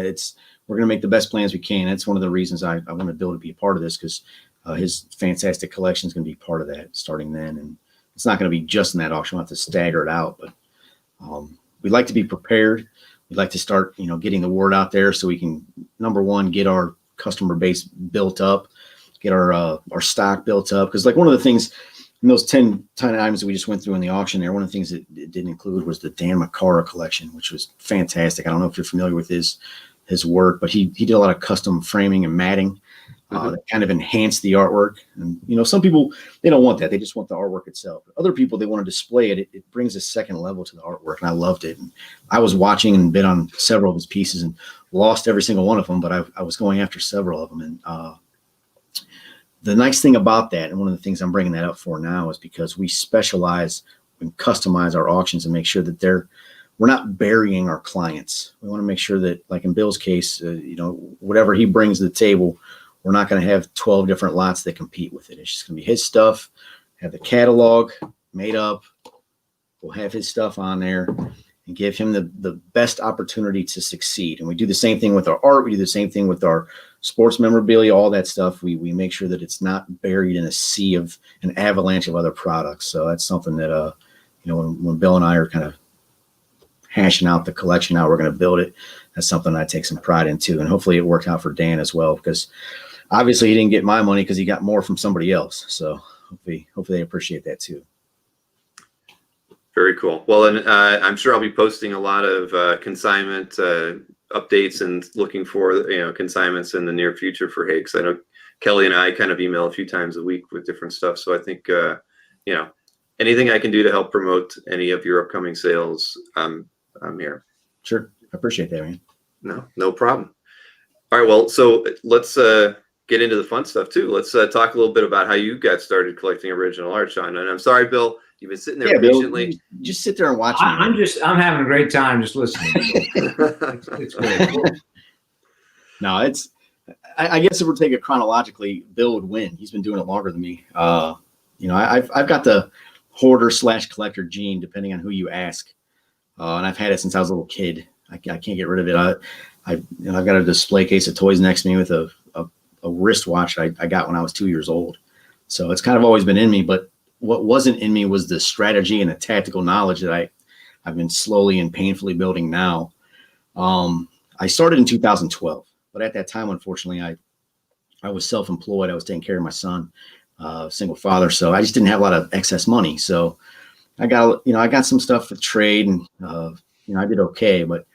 we're going to make the best plans we can. That's one of the reasons I wanted Bill to be a part of this, because his fantastic collection is going to be part of that starting then. And it's not going to be just in that auction. We'll have to stagger it out. But we'd like to be prepared. We'd like to start, getting the word out there so we can, number one, get our customer base built up, get our stock built up. Because like one of the things in those 10 items that we just went through in the auction there, one of the things that it didn't include was the Dan McCara collection, which was fantastic. I don't know if you're familiar with his work, but he did a lot of custom framing and matting. that kind of enhance the artwork. And, some people, they don't want that. They just want the artwork itself. But other people, they want to display it. It brings a second level to the artwork. And I loved it. And I was watching and bid on several of his pieces and lost every single one of them, but I was going after several of them. And the nice thing about that, and one of the things I'm bringing that up for now, is because we specialize and customize our auctions and make sure that we're not burying our clients. We want to make sure that, like in Bill's case, whatever he brings to the table, we're not going to have 12 different lots that compete with it. It's just going to be his stuff, have the catalog made up. We'll have his stuff on there and give him the best opportunity to succeed. And we do the same thing with our art. We do the same thing with our sports memorabilia, all that stuff. We make sure that it's not buried in a sea of an avalanche of other products. So that's something that, when Bill and I are kind of hashing out the collection, how we're going to build it, that's something I take some pride in too. And hopefully it worked out for Dan as well, because obviously he didn't get my money because he got more from somebody else. So hopefully they appreciate that too. Very cool. Well, and I'm sure I'll be posting a lot of consignment updates and looking for consignments in the near future for Hakes. I know Kelly and I kind of email a few times a week with different stuff. So I think anything I can do to help promote any of your upcoming sales, I'm here. Sure, I appreciate that, man. No problem. All right, well, so let's get into the fun stuff too. Let's talk a little bit about how you got started collecting original art, Sean. And I'm sorry, Bill, you've been sitting there patiently. Bill, just sit there and watch me. I'm having a great time just listening. It's great. No, I guess if we're taking it chronologically, Bill would win. He's been doing it longer than me. I've got the hoarder/collector gene, depending on who you ask. And I've had it since I was a little kid. I can't get rid of it. I've got a display case of toys next to me with a wristwatch I got when I was 2 years old. So it's kind of always been in me, but what wasn't in me was the strategy and the tactical knowledge that I've been slowly and painfully building now. I started in 2012, but at that time, unfortunately, I was self-employed. I was taking care of my son, single father. So I just didn't have a lot of excess money. So I got some stuff for trade and, I did okay, but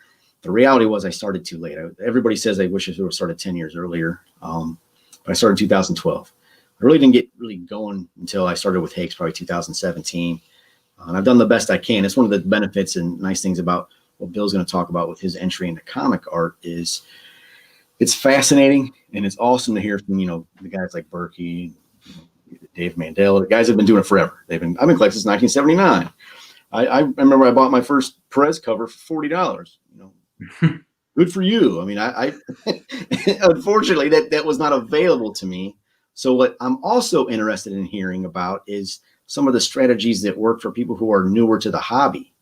the reality was I started too late. Everybody says they wish I would have started 10 years earlier. But I started in 2012. I really didn't get going until I started with Hakes, probably 2017. And I've done the best I can. It's one of the benefits and nice things about what Bill's going to talk about with his entry into comic art is it's fascinating and it's awesome to hear from, the guys like Berkey, Dave Mandel. The guys have been doing it forever. I've been collecting since 1979. I remember I bought my first Perez cover for $40. Good for you. I mean, I unfortunately that was not available to me. So what I'm also interested in hearing about is some of the strategies that work for people who are newer to the hobby,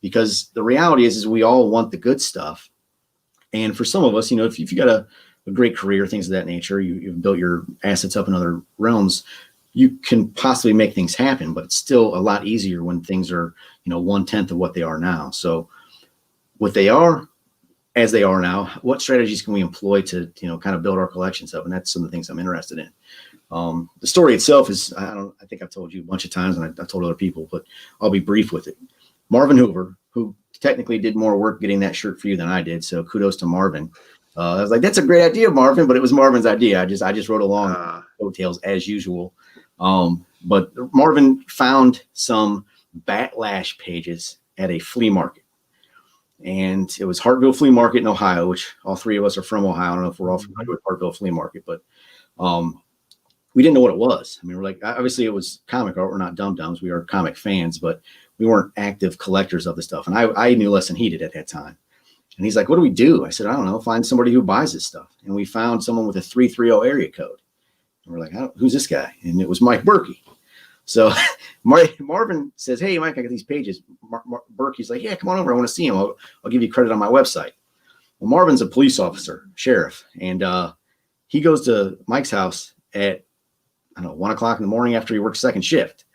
because the reality is we all want the good stuff. And for some of us, if you got a great career, things of that nature, you've built your assets up in other realms, you can possibly make things happen, but it's still a lot easier when things are, 1/10 of what they are now. So what they are, as they are now, what strategies can we employ to, kind of build our collections up? And that's some of the things I'm interested in. The story itself is, I think I've told you a bunch of times and I've told other people, but I'll be brief with it. Marvin Hoover, who technically did more work getting that shirt for you than I did. So kudos to Marvin. I was like, that's a great idea, Marvin, but it was Marvin's idea. I just wrote along coattails as usual. But Marvin found some Batlash pages at a flea market. And it was Hartville Flea Market in Ohio, which all three of us are from Ohio. I don't know if we're all familiar with Hartville Flea Market, but we didn't know what it was. I mean, we're like, obviously it was comic art. We're not dum-dums. We are comic fans, but we weren't active collectors of the stuff. And I knew less than he did at that time. And he's like, what do we do? I said, I don't know, find somebody who buys this stuff. And we found someone with a 330 area code. And we're like, who's this guy? And it was Mike Berkey. So Marvin says, hey, Mike, I got these pages. Berkey's like, yeah, come on over. I want to see him. I'll give you credit on my website. Well, Marvin's a police officer, sheriff. And he goes to Mike's house at, 1 o'clock in the morning after he works second shift.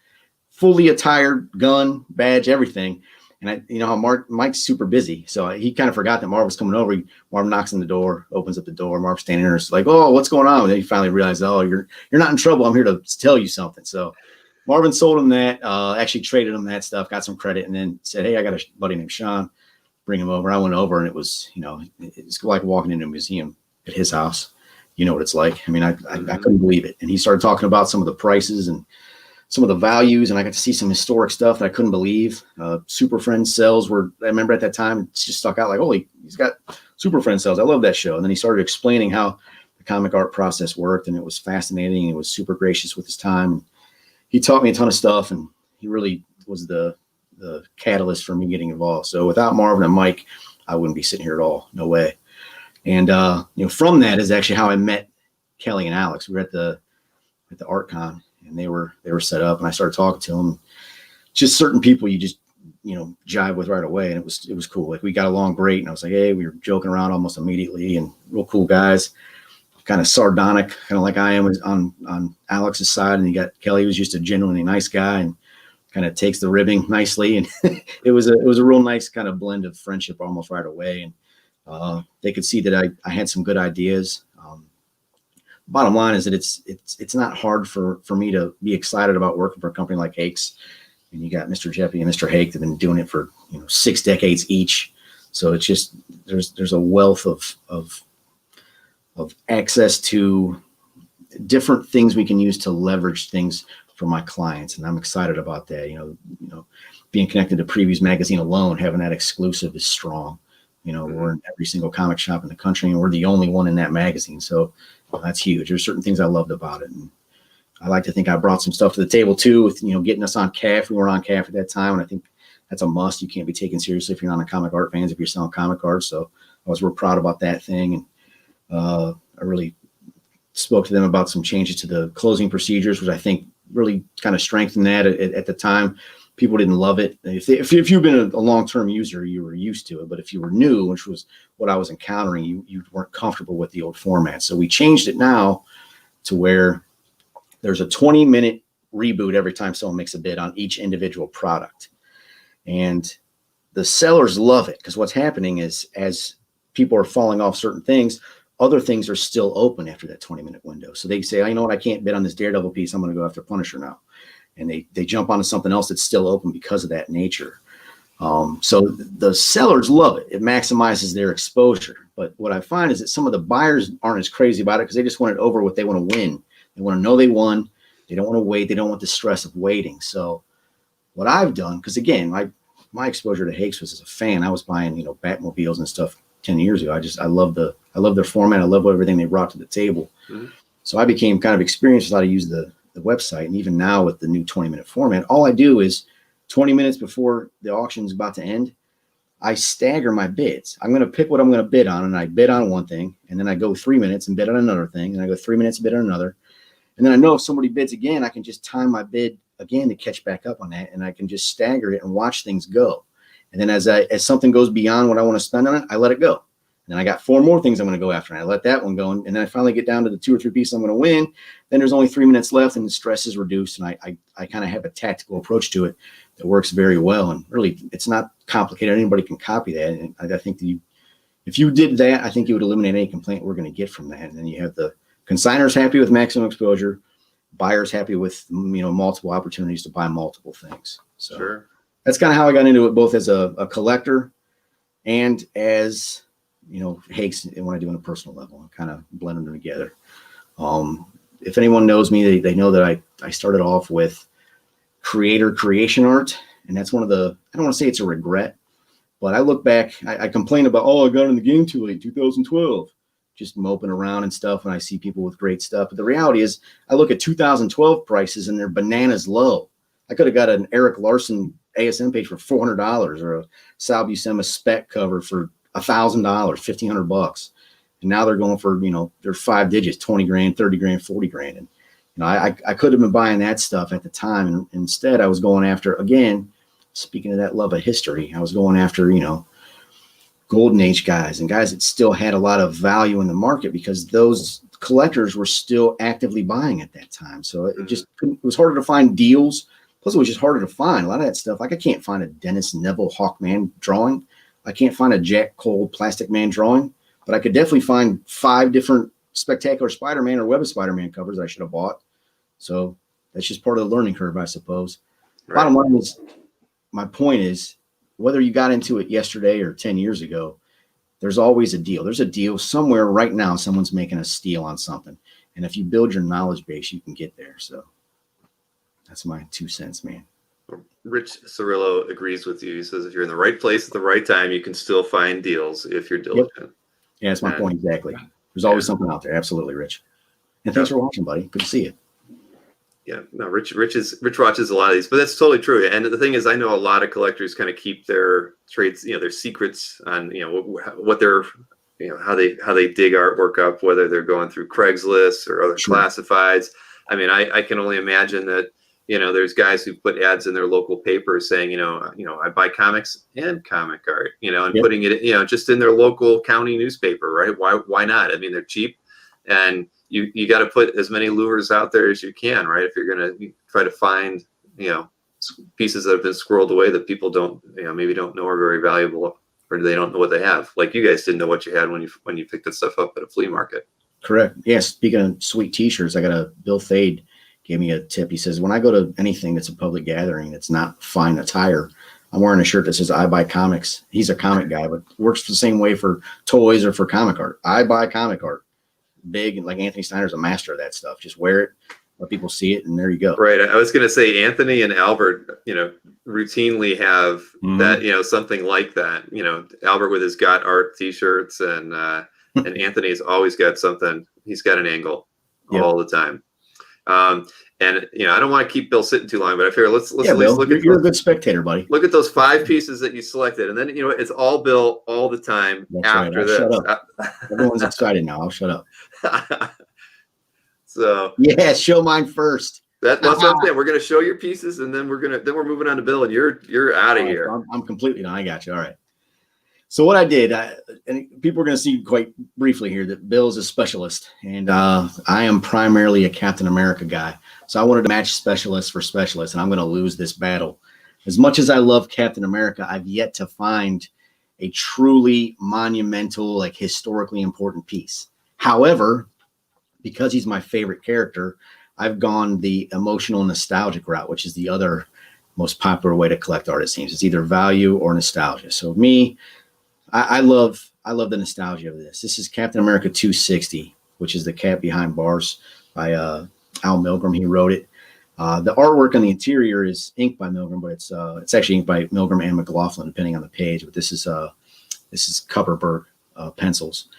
Fully attired, gun, badge, everything. And how Mike's super busy. So he kind of forgot that Marv was coming over. Marv knocks on the door, opens up the door. Marv's standing there. It's like, oh, what's going on? And then he finally realized, oh, you're not in trouble. I'm here to tell you something. So Marvin sold him that, actually traded him that stuff, got some credit, and then said, hey, I got a buddy named Sean, bring him over. I went over, and it was, it's like walking into a museum at his house. you know what it's like. I mean, I couldn't believe it. And he started talking about some of the prices and some of the values, and I got to see some historic stuff that I couldn't believe. Super Friends cells were, I remember at that time, it just stuck out like, holy, he's got Super Friends cells. I love that show. And then he started explaining how the comic art process worked, and it was fascinating. He was super gracious with his time. And he taught me a ton of stuff, and he really was the catalyst for me getting involved. So without Marvin and Mike, I wouldn't be sitting here at all. No way. And from that is actually how I met Kelly and Alex. We were at the Art Con, and they were set up, and I started talking to them. Just certain people you just jive with right away, and it was cool. Like, we got along great, and I was like, hey, we were joking around almost immediately, and real cool guys. Kind of sardonic, kind of like I am on Alex's side, and you got Kelly, who's just a genuinely nice guy and kind of takes the ribbing nicely, and it was a real nice kind of blend of friendship almost right away. And they could see that I had some good ideas. Bottom line is that it's not hard for me to be excited about working for a company like Hakes. And you got Mr. Jeppy and Mr. Hake that have been doing it for 6 decades each. So it's just there's a wealth of access to different things we can use to leverage things for my clients, and I'm excited about that. Being connected to Previews Magazine alone, having that exclusive is strong. We're in every single comic shop in the country, and we're the only one in that magazine. So that's huge. There's certain things I loved about it. And I like to think I brought some stuff to the table too with, getting us on CAF. We were on CAF at that time. And I think that's a must. You can't be taken seriously if you're not a comic art fans, if you're selling comic art. So I was real proud about that thing. And I really spoke to them about some changes to the closing procedures, which I think really kind of strengthened that at the time. People didn't love it. If you've been a long-term user, you were used to it. But if you were new, which was what I was encountering, you weren't comfortable with the old format. So we changed it now to where there's a 20-minute reboot every time someone makes a bid on each individual product. And the sellers love it, because what's happening is, as people are falling off certain things, other things are still open after that 20-minute window. So they say, oh, you know what, I can't bid on this Daredevil piece. I'm going to go after Punisher now. And they jump onto something else that's still open because of that nature. So the sellers love it. It maximizes their exposure. But what I find is that some of the buyers aren't as crazy about it, because they just want it over what they want to win. They want to know they won. They don't want to wait. They don't want the stress of waiting. So what I've done, because again, my exposure to Hakes was as a fan. I was buying, Batmobiles and stuff 10 years ago. I love their format. I love everything they brought to the table. Mm-hmm. So I became kind of experienced with how to use the website. And even now with the new 20-minute format, all I do is 20 minutes before the auction is about to end, I stagger my bids. I'm going to pick what I'm going to bid on, and I bid on one thing, and then I go 3 minutes and bid on another thing, and I go 3 minutes and bid on another. And then I know if somebody bids again, I can just time my bid again to catch back up on that, and I can just stagger it and watch things go. And then as something goes beyond what I want to spend on it, I let it go. And then I got 4 more things I'm going to go after, and I let that one go. And then I finally get down to the 2 or 3 pieces I'm going to win. Then there's only 3 minutes left, and the stress is reduced. And I kind of have a tactical approach to it that works very well. And really, it's not complicated. Anybody can copy that. And I think that if you did that, I think you would eliminate any complaint we're going to get from that. And then you have the consigners happy with maximum exposure, buyers happy with multiple opportunities to buy multiple things. So sure. That's kind of how I got into it, both as a collector and as Hakes, and when I do on a personal level, I kind of blended them together. If anyone knows me, they know that I started off with creation art. And that's one of the, I don't want to say it's a regret, but I look back, I complain about, I got in the game too late, 2012, just moping around and stuff. And I see people with great stuff. But the reality is, I look at 2012 prices and they're bananas low. I could have got an Eric Larson ASM page for $400, or a Sal Buscema spec cover for $1,000, $1,500, and now they're going for they're 5 digits, 20 grand, 30 grand, 40 grand, and I could have been buying that stuff at the time, and instead I was going after, again, speaking of that love of history, I was going after golden age guys and guys that still had a lot of value in the market, because those collectors were still actively buying at that time. So it was harder to find deals. Plus, it was just harder to find a lot of that stuff. Like, I can't find a Dennis Neville Hawkman drawing. I can't find a Jack Cole Plastic Man drawing, but I could definitely find 5 different Spectacular Spider-Man or Web of Spider-Man covers I should have bought. So that's just part of the learning curve, I suppose. Right. Bottom line is, my point is, whether you got into it yesterday or 10 years ago, there's always a deal. There's a deal somewhere right now. Someone's making a steal on something. And if you build your knowledge base, you can get there. So that's my 2 cents, man. Rich Cirillo agrees with you. He says if you're in the right place at the right time, you can still find deals if you're diligent. Yep. Yeah, that's my point exactly. There's always something out there. Absolutely, Rich. And thanks for watching, buddy. Good to see you. Yeah, no, Rich watches a lot of these, but that's totally true. And the thing is, I know a lot of collectors kind of keep their trades, their secrets on, what they're, how they dig artwork up, whether they're going through Craigslist or other classifieds. I mean, I can only imagine that, there's guys who put ads in their local paper saying, I buy comics and comic art, and putting it, just in their local county newspaper, right? Why not? I mean, they're cheap, and you got to put as many lures out there as you can, right? If you're going to try to find, pieces that have been squirreled away that people don't, maybe don't know are very valuable, or they don't know what they have. Like you guys didn't know what you had when you picked this stuff up at a flea market. Correct. Yeah. Speaking of sweet T-shirts, I got Bill Thade gave me a tip. He says, when I go to anything that's a public gathering that's not fine attire, I'm wearing a shirt that says I buy comics. He's a comic guy, but works the same way for toys or for comic art. I buy comic art. Big, and like Anthony Snyder's a master of that stuff. Just wear it, let people see it, and there you go. Right. I was going to say Anthony and Albert, routinely have that, something like that. Albert with his Got Art T-shirts, and Anthony's always got something. He's got an angle all the time. And I don't want to keep Bill sitting too long, but I figure let's at least Bill, look at. You're a good spectator, buddy. Look at those 5 pieces that you selected, and then it's all Bill all the time. That's after right. this. Shut up. Everyone's excited now. I'll shut up. So yeah, show mine first. That's what I'm saying. We're gonna show your pieces, and then we're moving on to Bill, and you're out of here. I'm completely done. I got you. All right. So what I did, and people are going to see quite briefly here that Bill's a specialist, and I am primarily a Captain America guy. So I wanted to match specialist for specialist, and I'm going to lose this battle. As much as I love Captain America, I've yet to find a truly monumental, like historically important piece. However, because he's my favorite character, I've gone the emotional nostalgic route, which is the other most popular way to collect art, it seems. It's either value or nostalgia. So me, I love the nostalgia of this. This is Captain America 260, which is the cat behind bars by Al Milgrom. He wrote it. The artwork on the interior is inked by Milgrom, but it's actually inked by Milgrom and McLaughlin, depending on the page. But this is Kupperberg pencils.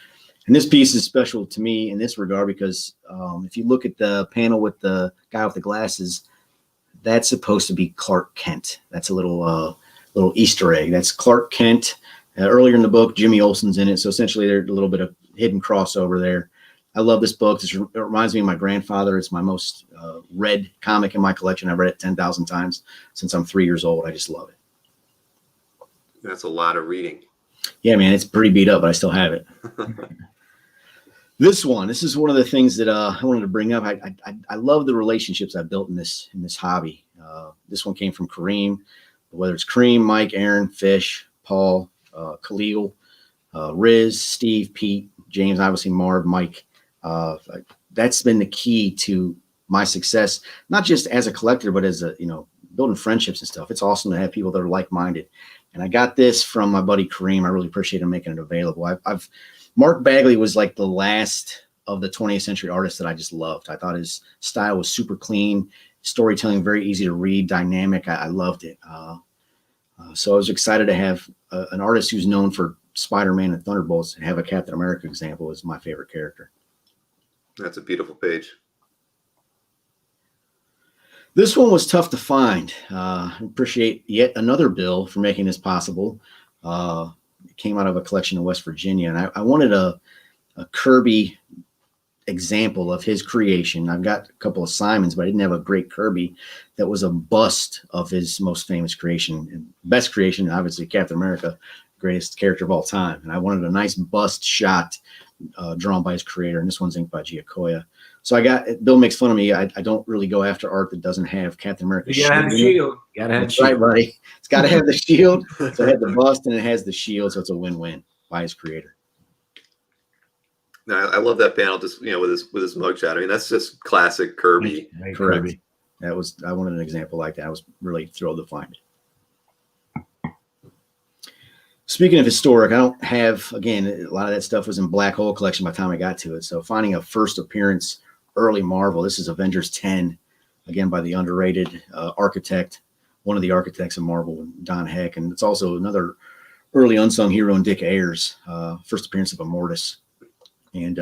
And this piece is special to me in this regard because if you look at the panel with the guy with the glasses, that's supposed to be Clark Kent. That's a little Easter egg. That's Clark Kent. Earlier in the book, Jimmy Olsen's in it. So essentially, there's a little bit of hidden crossover there. I love this book. It reminds me of my grandfather. It's my most read comic in my collection. I've read it 10,000 times since I'm 3 years old. I just love it. That's a lot of reading. Yeah, man, it's pretty beat up, but I still have it. This is one of the things that I wanted to bring up. I love the relationships I've built in this hobby. This one came from Kareem. Whether it's Kareem, Mike, Aaron, Fish, Paul, Khalil, Riz, Steve, Pete, James, obviously Marv, Mike. That's been the key to my success, not just as a collector, but as building friendships and stuff. It's awesome to have people that are like-minded. And I got this from my buddy Kareem. I really appreciate him making it available. Mark Bagley was like the last of the 20th century artists that I just loved. I thought his style was super clean, storytelling very easy to read, dynamic. I loved it. So I was excited to have an artist who's known for Spider-Man and Thunderbolts and have a Captain America example as my favorite character. That's a beautiful page. This one was tough to find. Appreciate yet another Bill for making this possible. It came out of a collection in West Virginia, and I wanted a Kirby example of his creation. I've got a couple of Simons, but I didn't have a great Kirby that was a bust of his most famous creation and best creation, obviously Captain America, greatest character of all time. And I wanted a nice bust shot drawn by his creator, and this one's inked by Giacoya. So Bill makes fun of me. I don't really go after art that doesn't have Captain America. You gotta have the shield. That's right, buddy. It's got to have the shield. So it had the bust and it has the shield, so it's a win-win by his creator. No, I love that panel. Just with his mugshot. I mean, that's just classic Kirby. Correct. Kirby. I wanted an example like that. I was really thrilled to find it. Speaking of historic, I don't have, again, a lot of that stuff was in Black Hole collection by the time I got to it. So finding a first appearance early Marvel, this is Avengers 10, again, by the underrated architect, one of the architects of Marvel, Don Heck. And it's also another early unsung hero in Dick Ayers, first appearance of Immortus. And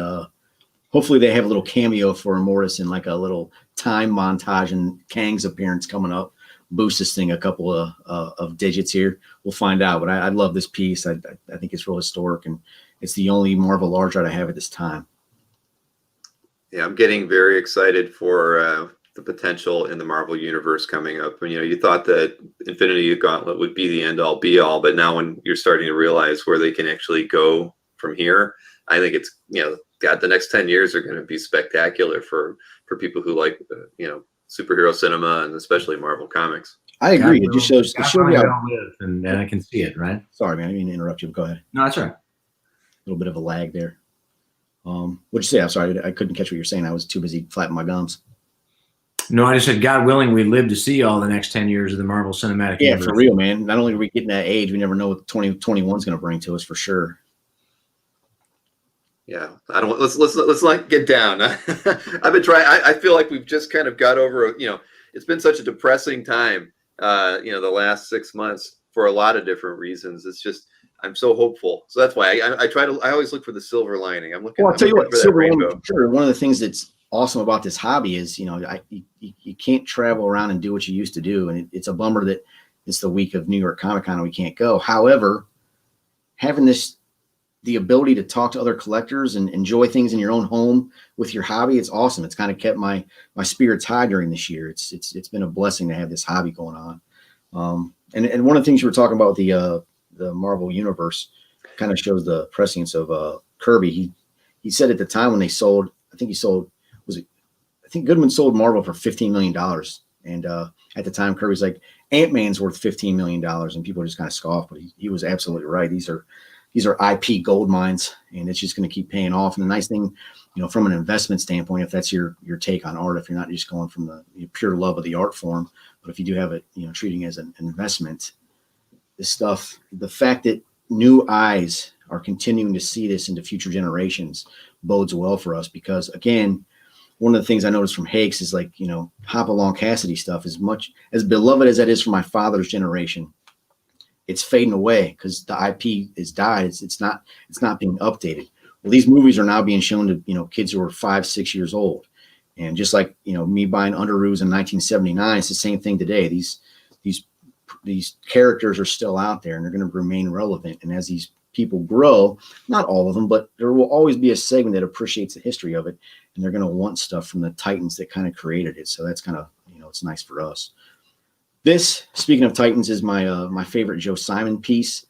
hopefully they have a little cameo for Immortus in like a little time montage and Kang's appearance coming up. Boost this thing a couple of digits here. We'll find out. But I love this piece. I think it's real historic, and it's the only Marvel large art I have at this time. Yeah, I'm getting very excited for the potential in the Marvel universe coming up. And, you thought that Infinity Gauntlet would be the end all be all, but now when you're starting to realize where they can actually go from here, I think it's, God, the next 10 years are going to be spectacular for people who like, superhero cinema and especially Marvel comics. I agree. It just shows me how and I can see it, right? Sorry, man. I didn't mean to interrupt you. Go ahead. No, that's all right. A little bit of a lag there. What'd you say? I'm sorry. I couldn't catch what you're saying. I was too busy flapping my gums. No, I just said, God willing, we live to see all the next 10 years of the Marvel Cinematic Universe. Yeah, for real, man. Not only are we getting that age, we never know what 2021 is going to bring to us for sure. Yeah, let's not get down. I've been trying. I feel like we've just kind of got over. It's been such a depressing time. The last 6 months for a lot of different reasons. It's just I'm so hopeful. So that's why I always look for the silver lining. I'm looking. Well, I'll tell you what, silver rainbow. Sure. One of the things that's awesome about this hobby is you can't travel around and do what you used to do, and it's a bummer that it's the week of New York Comic Con and we can't go. However, having the ability to talk to other collectors and enjoy things in your own home with your hobby, it's awesome. It's kind of kept my spirits high during this year. It's been a blessing to have this hobby going on. And one of the things you were talking about, the Marvel universe, kind of shows the prescience of Kirby. He said at the time when they sold, I think Goodman sold Marvel for $15 million. And at the time, Kirby's like, Ant-Man's worth $15 million. And people just kind of scoffed, but he was absolutely right. These are IP gold mines, and it's just going to keep paying off. And the nice thing, from an investment standpoint, if that's your take on art, if you're not just going from the pure love of the art form, but if you do have it, treating it as an investment, this stuff, the fact that new eyes are continuing to see this into future generations bodes well for us. Because again, one of the things I noticed from Hakes is like, Hopalong Cassidy stuff, as much as beloved as that is for my father's generation, it's fading away because the IP is died. It's not being updated. Well, these movies are now being shown to, kids who are 5, 6 years old. And just like, me buying Underoos in 1979, it's the same thing today. These characters are still out there and they're going to remain relevant. And as these people grow, not all of them, but there will always be a segment that appreciates the history of it. And they're going to want stuff from the Titans that kind of created it. So that's kind of, it's nice for us. This, speaking of Titans, is my favorite Joe Simon piece.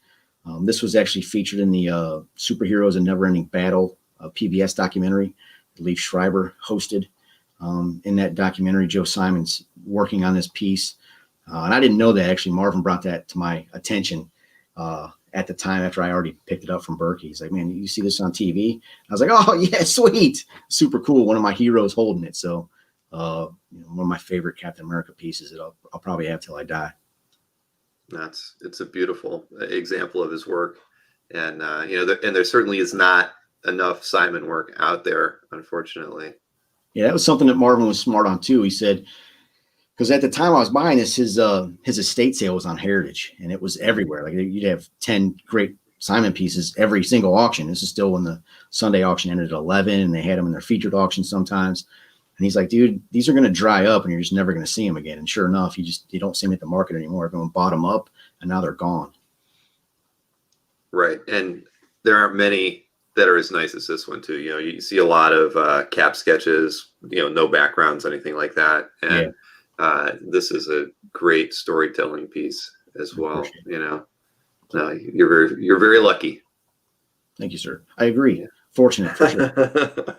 This was actually featured in the Superheroes and Never-Ending Battle PBS documentary that Liev Schreiber hosted. In that documentary, Joe Simon's working on this piece. And I didn't know that. Actually, Marvin brought that to my attention at the time after I already picked it up from Berkey. He's like, man, you see this on TV? I was like, oh, yeah, sweet. Super cool. One of my heroes holding it. So one of my favorite Captain America pieces that I'll probably have till I die. It's a beautiful example of his work, and and there certainly is not enough Simon work out there, unfortunately. Yeah, that was something that Marvin was smart on too. He said, because at the time I was buying this, his estate sale was on Heritage, and it was everywhere. Like you'd have 10 great Simon pieces every single auction. This is still when the Sunday auction ended at 11, and they had them in their featured auction sometimes. And he's like, dude, these are going to dry up and you're just never going to see them again. And sure enough, you don't see them at the market anymore. Everyone bought them up and now they're gone. Right. And there aren't many that are as nice as this one too. You see a lot of cap sketches, no backgrounds, anything like that. And this is a great storytelling piece as well. You're very lucky. Thank you, sir. I agree. Yeah. Fortunate for sure.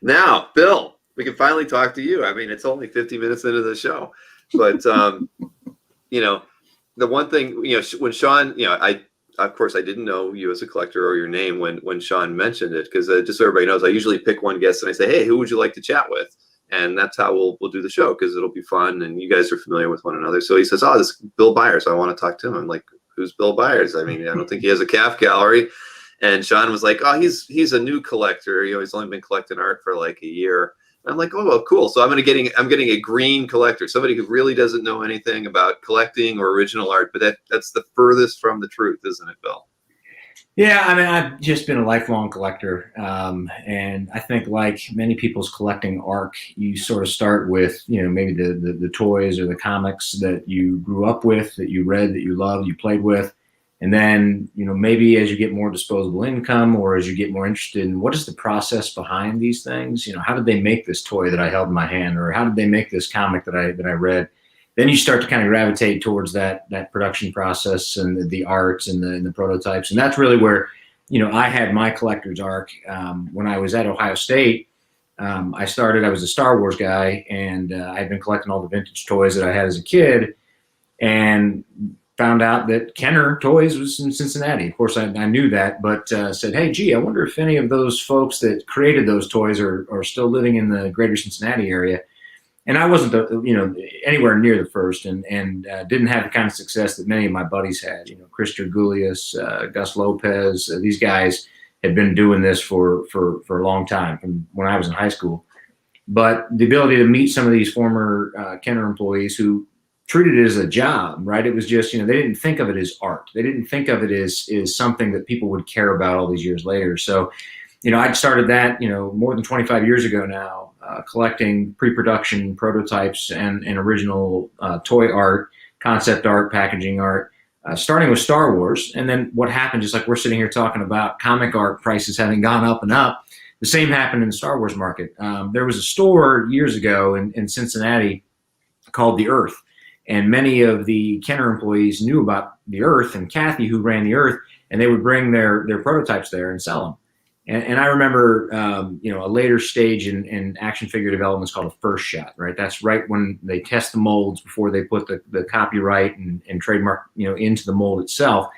Now, Bill, we can finally talk to you. I mean, it's only 50 minutes into the show, but the one thing, when Sean, of course I didn't know you as a collector or your name when Sean mentioned it, because just so everybody knows, I usually pick one guest and I say, hey, who would you like to chat with? And that's how we'll do the show, because it'll be fun and you guys are familiar with one another. So he says, oh, this is Bill Byers. I want to talk to him. I'm like, who's Bill Byers? I mean, I don't think he has a calf gallery. And Sean was like, oh, he's a new collector. He's only been collecting art for like a year. And I'm like, oh, well, cool. So I'm getting a green collector, somebody who really doesn't know anything about collecting or original art. But that's the furthest from the truth, isn't it, Bill? Yeah, I mean, I've just been a lifelong collector, and I think like many people's collecting art, you sort of start with, maybe the toys or the comics that you grew up with, that you read, that you loved, you played with, and then, maybe as you get more disposable income or as you get more interested in what is the process behind these things, how did they make this toy that I held in my hand, or how did they make this comic that I read? Then you start to kind of gravitate towards that production process and the arts and the prototypes. And that's really where, I had my collector's arc. When I was at Ohio State, I was a Star Wars guy, and I had been collecting all the vintage toys that I had as a kid, and found out that Kenner Toys was in Cincinnati. Of course, I knew that, but said, hey, gee, I wonder if any of those folks that created those toys are still living in the greater Cincinnati area. And I wasn't, anywhere near the first, and didn't have the kind of success that many of my buddies had. Chris Gergulius, Gus Lopez, these guys had been doing this for a long time, from when I was in high school. But the ability to meet some of these former Kenner employees who treated it as a job, right? It was just, they didn't think of it as art. They didn't think of it as something that people would care about all these years later. So, I'd started that, more than 25 years ago now, collecting pre-production prototypes and original toy art, concept art, packaging art, starting with Star Wars. And then what happened, just like we're sitting here talking about comic art prices having gone up and up, the same happened in the Star Wars market. There was a store years ago in Cincinnati called The Earth. And many of the Kenner employees knew about The Earth and Kathy, who ran The Earth, and they would bring their prototypes there and sell them. And I remember, a later stage in action figure development is called a first shot, right? That's right when they test the molds before they put the copyright and trademark, into the mold itself.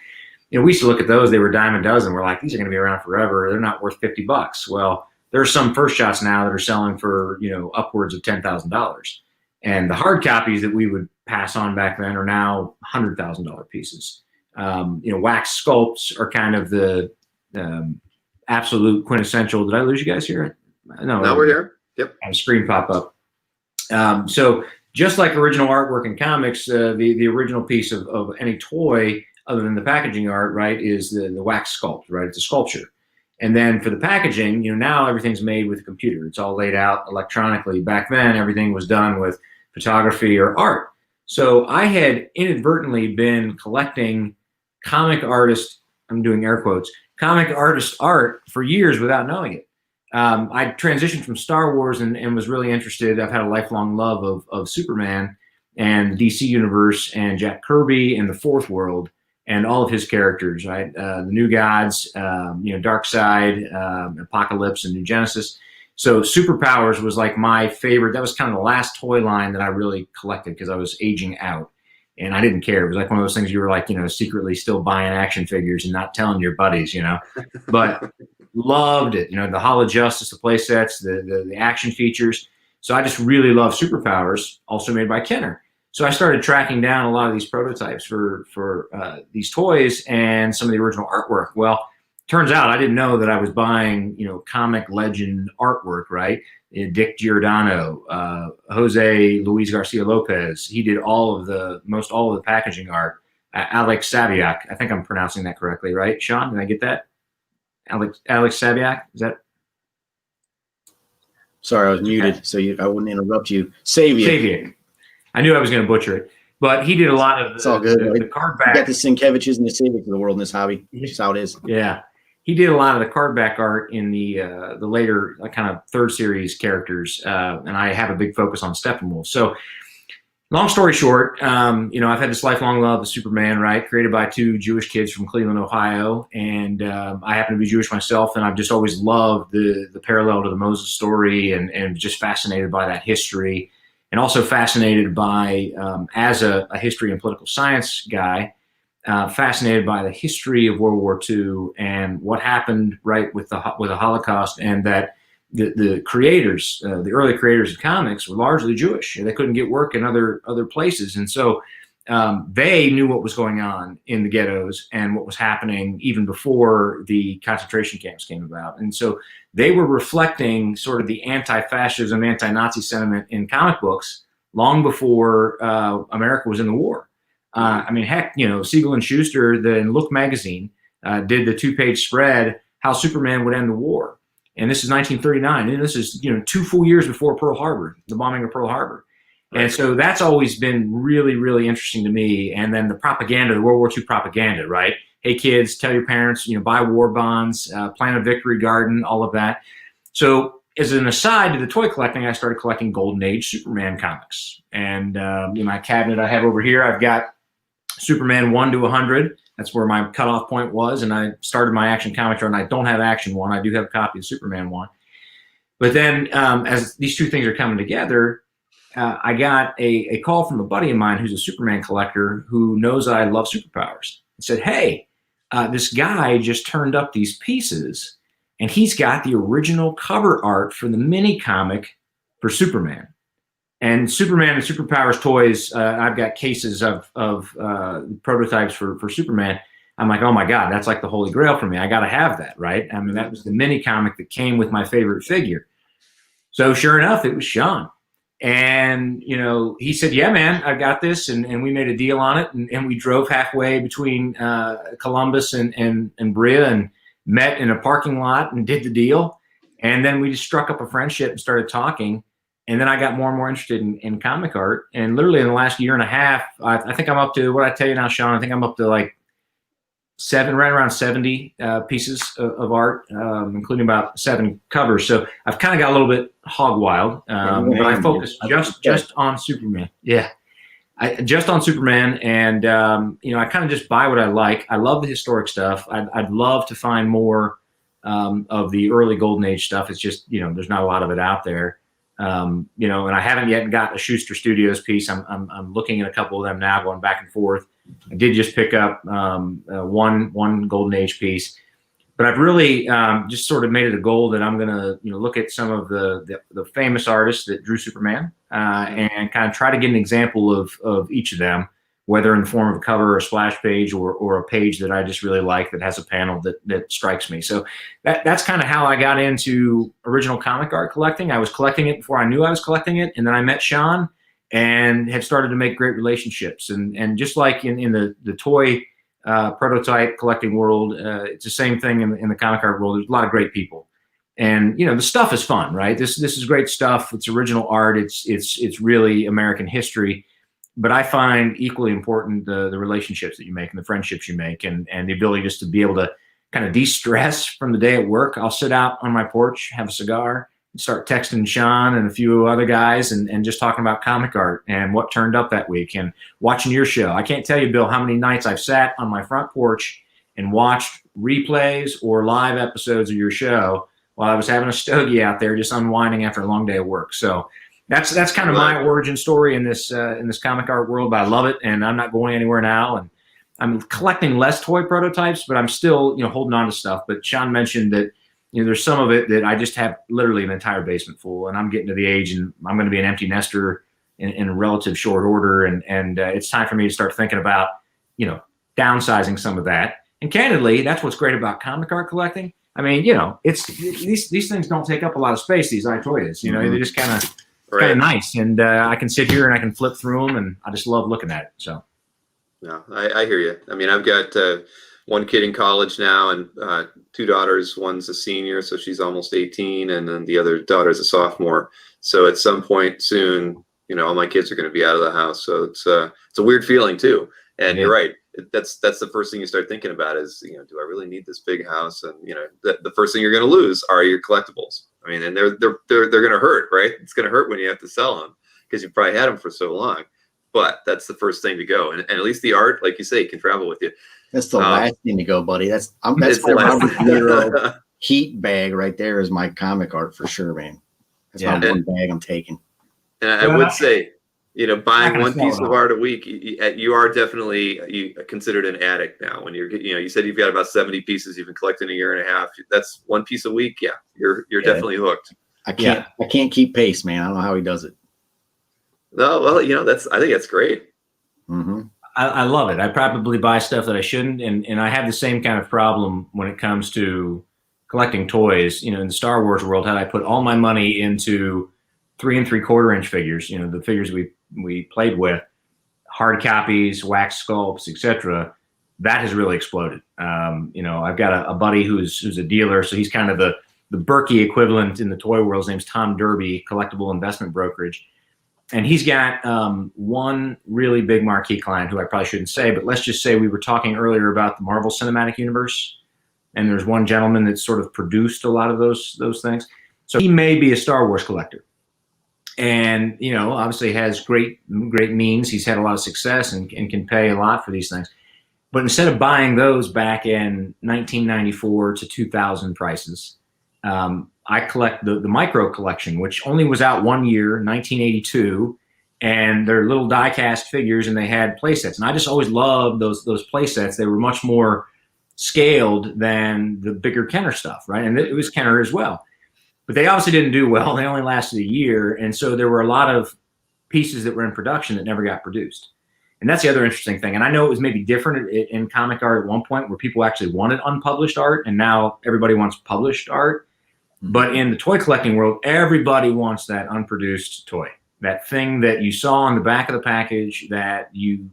We used to look at those, they were dime a dozen. We're like, these are going to be around forever. They're not worth $50. Well, there are some first shots now that are selling for, upwards of $10,000. And the hard copies that we would pass on back then are now $100,000 pieces. Wax sculpts are kind of the absolute quintessential. Did I lose you guys here? No, we're here. Yep. A screen pop up. So just like original artwork in comics, the original piece of any toy, other than the packaging art, right, is the wax sculpt, right? It's a sculpture. And then for the packaging, now everything's made with a computer. It's all laid out electronically. Back then, everything was done with photography or art. So I had inadvertently been collecting comic artist, I'm doing air quotes, comic artist art for years without knowing it. I transitioned from Star Wars and was really interested. I've had a lifelong love of Superman and the DC universe and Jack Kirby and the Fourth World and all of his characters, right? The New Gods, Darkseid, Apocalypse, and New Genesis. So Superpowers was like my favorite. That was kind of the last toy line that I really collected because I was aging out. And I didn't care. It was like one of those things you were like, secretly still buying action figures and not telling your buddies, but loved it. The Hall of Justice, the play sets, the action features. So I just really love Superpowers, also made by Kenner. So I started tracking down a lot of these prototypes for these toys and some of the original artwork. Well, turns out I didn't know that I was buying, comic legend artwork, right? Dick Giordano, Jose Luis Garcia Lopez. He did most all of the packaging art. Alex Saviak. I think I'm pronouncing that correctly, right? Sean, did I get that? Alex Saviak, is that? Sorry, I was muted, so I wouldn't interrupt you. Saviak. I knew I was going to butcher it, but he did a lot of it's all good, the card back. You got the Sienkiewicz's and the Saviaks of the world in this hobby. That's how it is. Yeah. He did a lot of the card back art in the later kind of third series characters, and I have a big focus on Steppenwolf. So, long story short, I've had this lifelong love of Superman, right? Created by two Jewish kids from Cleveland, Ohio, and I happen to be Jewish myself, and I've just always loved the parallel to the Moses story, and just fascinated by that history, and also fascinated by as a history and political science guy. Fascinated by the history of World War II and what happened right with the Holocaust, and that the creators, the early creators of comics, were largely Jewish. They couldn't get work in other places, and so they knew what was going on in the ghettos and what was happening even before the concentration camps came about. And so they were reflecting sort of the anti-fascism, anti-Nazi sentiment in comic books long before America was in the war. I mean, heck, Siegel and Schuster, in Look magazine, did the 2-page spread how Superman would end the war. And this is 1939. And this is, 2 full years before Pearl Harbor, the bombing of Pearl Harbor. Right. And so that's always been really, really interesting to me. And then the propaganda, the World War II propaganda, right? Hey, kids, tell your parents, buy war bonds, plant a victory garden, all of that. So as an aside to the toy collecting, I started collecting Golden Age Superman comics. And in my cabinet I have over here, I've got Superman 1 to 100. That's where my cutoff point was. And I started my Action Comics run. I don't have Action 1. I do have a copy of Superman 1. But then as these two things are coming together, I got a call from a buddy of mine who's a Superman collector who knows I love superpowers. He said, hey, this guy just turned up these pieces, and he's got the original cover art for the mini comic for Superman. And Superman and Superpowers toys, I've got cases of prototypes for Superman. I'm like, oh my God, that's like the holy grail for me. I got to have that, right? I mean, that was the mini comic that came with my favorite figure. So sure enough, it was Sean. And, he said, yeah, man, I got this. And we made a deal on it. And we drove halfway between Columbus and Brea and met in a parking lot and did the deal. And then we just struck up a friendship and started talking. And then I got more and more interested in comic art. And literally in the last year and a half, I think I'm up to, what I tell you now, Sean, I think I'm up to like right around 70 pieces of art, including about 7 covers. So I've kind of got a little bit hog wild, but I focus just on Superman. Yeah, just on Superman, and I kind of just buy what I like. I love the historic stuff. I'd love to find more of the early Golden Age stuff. It's just there's not a lot of it out there. And I haven't yet got a Schuster Studios piece. I'm looking at a couple of them now, going back and forth. I did just pick up one Golden Age piece, but I've really just sort of made it a goal that I'm going to look at some of the famous artists that drew Superman and kind of try to get an example of each of them, whether in the form of a cover or a splash page or a page that I just really like that has a panel that strikes me. So that's kind of how I got into original comic art collecting. I was collecting it before I knew I was collecting it, and then I met Sean and have started to make great relationships. And just like in the toy prototype collecting world, it's the same thing in the comic art world. There's a lot of great people. And the stuff is fun, right? This is great stuff. It's original art. It's really American history. But I find equally important the relationships that you make and the friendships you make and the ability just to be able to kind of de-stress from the day at work. I'll sit out on my porch, have a cigar, and start texting Sean and a few other guys and just talking about comic art and what turned up that week and watching your show. I can't tell you, Bill, how many nights I've sat on my front porch and watched replays or live episodes of your show while I was having a stogie out there just unwinding after a long day of work. So that's kind of my origin story in this comic art world, but I love it, and I'm not going anywhere now. And I'm collecting less toy prototypes, but I'm still holding on to stuff. But Sean mentioned that there's some of it that I just have literally an entire basement full, and I'm getting to the age, and I'm going to be an empty nester in relative short order, and it's time for me to start thinking about downsizing some of that. And candidly, that's what's great about comic art collecting. I mean, it's these things don't take up a lot of space. These iToys, they just kind of. Right. Kind of nice, and I can sit here and I can flip through them, and I just love looking at it. So, no, I hear you. I mean, I've got one kid in college now, and 2 daughters. One's a senior, so she's almost 18, and then the other daughter's a sophomore. So at some point soon, all my kids are going to be out of the house. So it's a weird feeling too. And You're right. That's the first thing you start thinking about is, do I really need this big house? And the first thing you're going to lose are your collectibles. I mean, and they're going to hurt, right? It's going to hurt when you have to sell them because you probably had them for so long. But that's the first thing to go, and at least the art, like you say, can travel with you. That's the last thing to go, buddy. That's my heat bag right there is my comic art for sure, man. That's my one bag I'm taking. And I would say, buying one piece of art a week, you are definitely considered an addict now. When you said you've got about 70 pieces you've been collecting a year and a half. That's one piece a week. Yeah, you're definitely hooked. I can't keep pace, man. I don't know how he does it. No, well, I think that's great. Mm-hmm. I love it. I probably buy stuff that I shouldn't, and I have the same kind of problem when it comes to collecting toys. You know, in the Star Wars world, had I put all my money into 3 3/4 inch figures, you know, the figures we played with, hard copies, wax sculpts, etc., that has really exploded. You know, I've got a buddy who's a dealer, so he's kind of the Berkey equivalent in the toy world. His name's Tom Derby, Collectible Investment Brokerage. And he's got one really big marquee client who I probably shouldn't say, but let's just say we were talking earlier about the Marvel Cinematic Universe, and there's one gentleman that sort of produced a lot of those things. So he may be a Star Wars collector, and you know, obviously has great means. He's had a lot of success and can pay a lot for these things. But instead of buying those back in 1994 to 2000 prices, I collect the micro collection, which only was out 1 year, 1982, and they're little die-cast figures, and they had play sets. And I just always loved those play sets. They were much more scaled than the bigger Kenner stuff, right? And it was Kenner as well. But they obviously didn't do well. They only lasted a year, and so there were a lot of pieces that were in production that never got produced. And that's the other interesting thing. And I know it was maybe different in comic art at one point where people actually wanted unpublished art, and now everybody wants published art. But in the toy collecting world, everybody wants that unproduced toy, that thing that you saw on the back of the package that you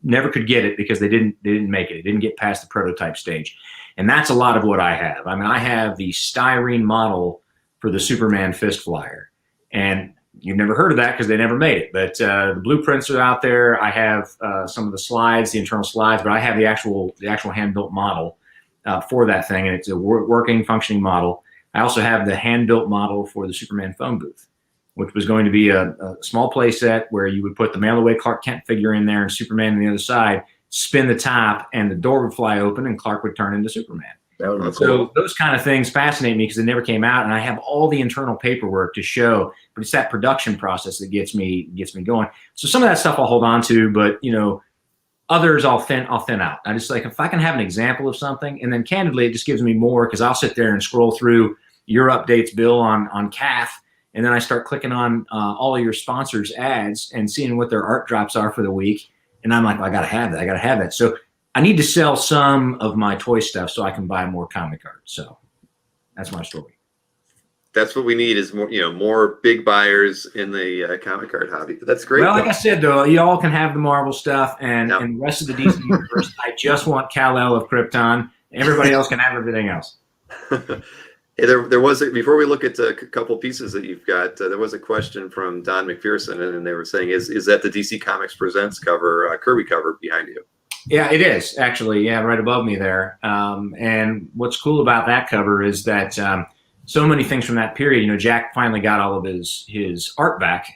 never could get it because they didn't make it. It didn't get past the prototype stage. And that's a lot of what I have. I mean, I have the styrene model for the Superman fist flyer. And you've never heard of that because they never made it. But the blueprints are out there. I have some of the slides, the internal slides, but I have the actual hand-built model for that thing. And it's a working, functioning model. I also have the hand-built model for the Superman phone booth, which was going to be a small play set where you would put the mail-away Clark Kent figure in there and Superman on the other side, spin the top, and the door would fly open and Clark would turn into Superman. That would be cool. So those kind of things fascinate me because they never came out, and I have all the internal paperwork to show, but it's that production process that gets me going. So some of that stuff I'll hold on to, but you know, others I'll thin out. I just like, if I can have an example of something, and then candidly, it just gives me more because I'll sit there and scroll through your updates, Bill, on CAF, and then I start clicking on all of your sponsors' ads and seeing what their art drops are for the week, and I'm like, well, I gotta have that. So I need to sell some of my toy stuff so I can buy more comic art. So that's my story. That's what we need is more big buyers in the comic art hobby. But that's great. Well, like I said, though, you all can have the Marvel stuff and the rest of the DC universe. I just want Kal-El of Krypton. Everybody else can have everything else. There was before we look at a couple pieces that you've got. There was a question from Don McPherson, and they were saying, "Is that the DC Comics Presents cover, Kirby cover behind you?" Yeah, it is actually. Yeah, right above me there. And what's cool about that cover is that so many things from that period. You know, Jack finally got all of his art back,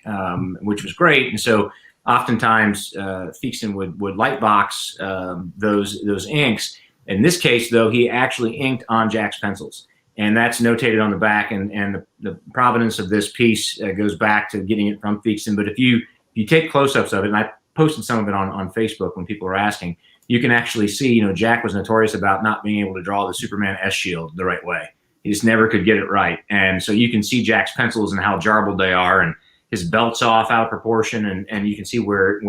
which was great. And so oftentimes Theakston would lightbox those inks. In this case, though, he actually inked on Jack's pencils. And that's notated on the back, and the provenance of this piece goes back to getting it from Theakston. But if you take close-ups of it, and I posted some of it on Facebook when people were asking, you can actually see, Jack was notorious about not being able to draw the Superman S shield the right way. He just never could get it right. And so you can see Jack's pencils and how jarbled they are, and his belt's off out of proportion, and you can see where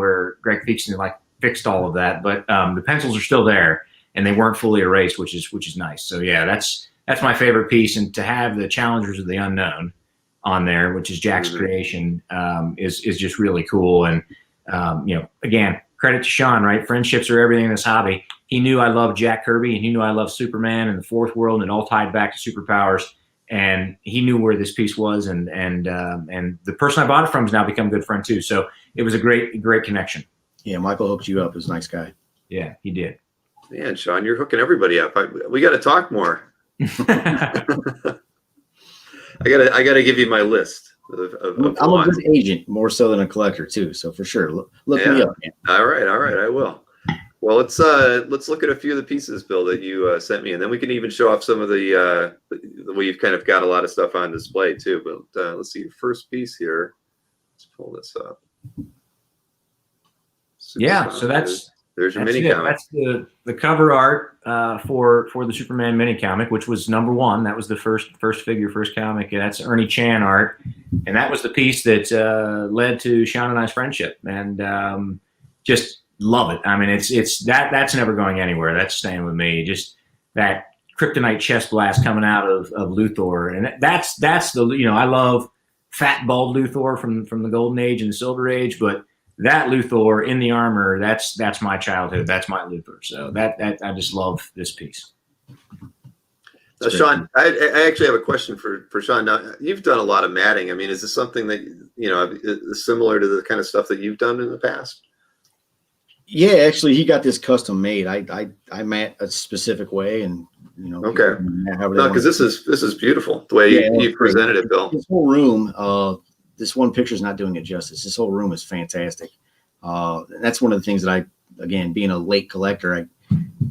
Greg Theakston fixed all of that. But the pencils are still there, and they weren't fully erased, which is nice. So yeah, that's my favorite piece, and to have the Challengers of the Unknown on there, which is Jack's creation, is just really cool. And again, credit to Sean, right? Friendships are everything in this hobby. He knew I loved Jack Kirby, and he knew I loved Superman and the Fourth World, and it all tied back to superpowers. And he knew where this piece was, and the person I bought it from has now become a good friend too. So it was a great connection. Yeah, Michael hooked you up. He was a nice guy. Yeah, he did. Man, Sean, you're hooking everybody up. We got to talk more. I gotta give you my list. Of I'm a good agent, more so than a collector too. So for sure, look me up. Man. All right, I will. Well, let's look at a few of the pieces, Bill, that you sent me, and then we can even show off some of the way you've kind of got a lot of stuff on display too. But let's see your first piece here. Let's pull this up. So there's your mini comic. That's the cover art for the Superman mini comic, which was #1. That was the first figure, first comic. That's Ernie Chan art, and that was the piece that led to Sean and I's friendship. And just love it. I mean, that's never going anywhere. That's staying with me. Just that kryptonite chest blast coming out of Luthor, and that's the, I love fat bald Luthor from the Golden Age and the Silver Age, but that Luthor in the armor, that's my childhood. That's my Luthor. So that I just love this piece. Now, Sean, I actually have a question for Sean. Now, you've done a lot of matting. I mean, is this something that is similar to the kind of stuff that you've done in the past? Yeah, actually, he got this custom made. I mat a specific way, and okay. No, because this is beautiful the way you presented it, Bill. This whole room, this one picture is not doing it justice. This whole room is fantastic. That's one of the things that again, being a late collector,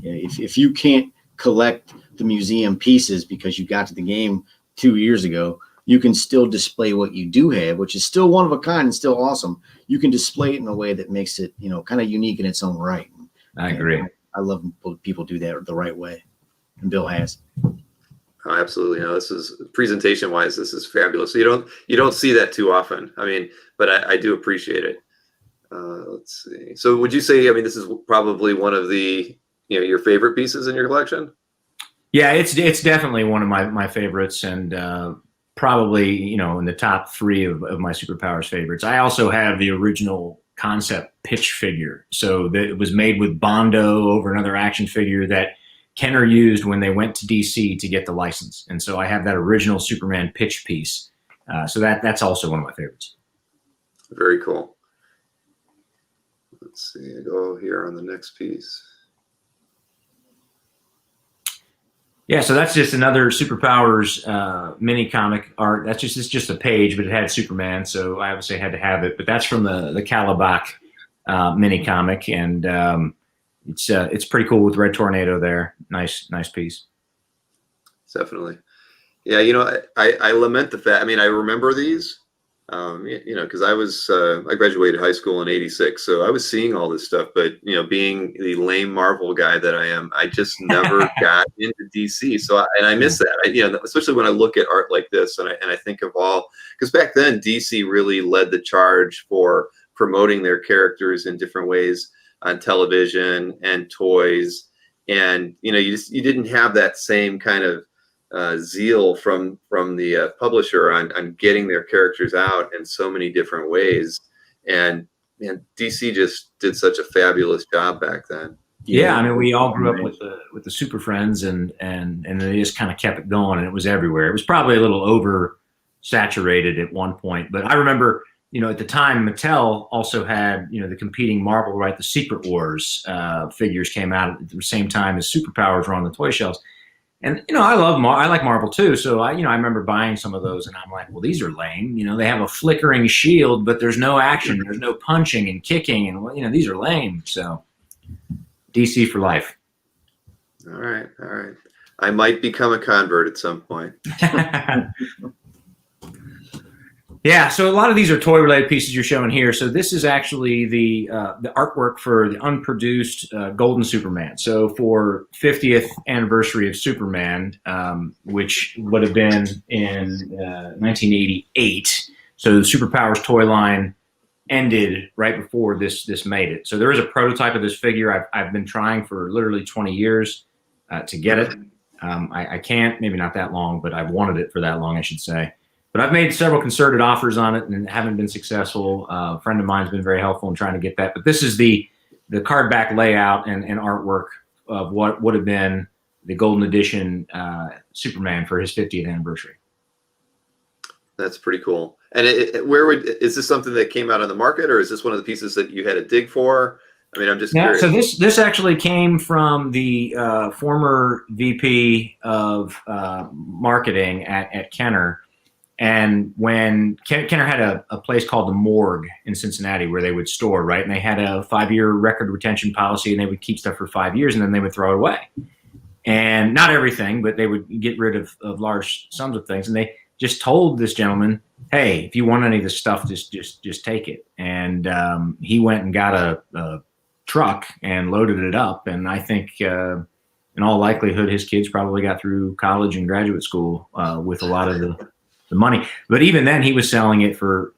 if you can't collect the museum pieces because you got to the game 2 years ago, you can still display what you do have, which is still one of a kind and still awesome. You can display it in a way that makes it, kind of unique in its own right. I agree. I love when people do that the right way, and Bill has. Oh, absolutely. This is presentation wise, this is fabulous. So you don't see that too often. I mean, but I do appreciate it. Let's see. So would you say, this is probably one of the, your favorite pieces in your collection? Yeah, it's definitely one of my favorites, and probably, in the top 3 of my Superpowers favorites. I also have the original concept pitch figure. So it was made with Bondo over another action figure that Kenner used when they went to DC to get the license. And so I have that original Superman pitch piece. So that's also one of my favorites. Very cool. Let's see, I go here on the next piece. Yeah, so that's just another Superpowers mini comic art. It's just a page, but it had Superman, so I obviously had to have it. But that's from the Kalibak mini comic, and it's pretty cool with Red Tornado there. Nice piece. Definitely. Yeah, I lament the fact. I remember these, because I graduated high school in '86, so I was seeing all this stuff. But being the lame Marvel guy that I am, I just never got into DC. So I miss that. Especially when I look at art like this, and I think of because back then DC really led the charge for promoting their characters in different ways on television and toys, and you didn't have that same kind of zeal from the publisher on getting their characters out in so many different ways, and DC just did such a fabulous job back then. Yeah, we all grew up with the Super Friends, and they just kind of kept it going, and it was everywhere. It was probably a little oversaturated at one point, but I remember at the time Mattel also had the competing Marvel, right? The Secret Wars figures came out at the same time as Superpowers were on the toy shelves. And I like Marvel too, so I remember buying some of those, and I'm like, well, these are lame. They have a flickering shield, but there's no action, there's no punching and kicking, and these are lame. So DC for life. All right. I might become a convert at some point. Yeah, so a lot of these are toy-related pieces you're showing here. So this is actually the artwork for the unproduced Golden Superman. So for 50th anniversary of Superman, which would have been in 1988. So the Superpowers toy line ended right before this made it. So there is a prototype of this figure. I've been trying for literally 20 years to get it. I can't, maybe not that long, but I've wanted it for that long, I should say. But I've made several concerted offers on it and haven't been successful. A friend of mine has been very helpful in trying to get that. But this is the card back layout and artwork of what would have been the Golden Edition Superman for his 50th anniversary. That's pretty cool. And is this something that came out on the market, or is this one of the pieces that you had to dig for? I'm just curious. So this actually came from the former VP of marketing at Kenner. And when Kenner had a place called the Morgue in Cincinnati where they would store, right? And they had a 5-year record retention policy, and they would keep stuff for 5 years and then they would throw it away. And not everything, but they would get rid of large sums of things. And they just told this gentleman, hey, if you want any of this stuff, just take it. And he went and got a truck and loaded it up. And I think in all likelihood, his kids probably got through college and graduate school with a lot of the money. But even then, he was selling it for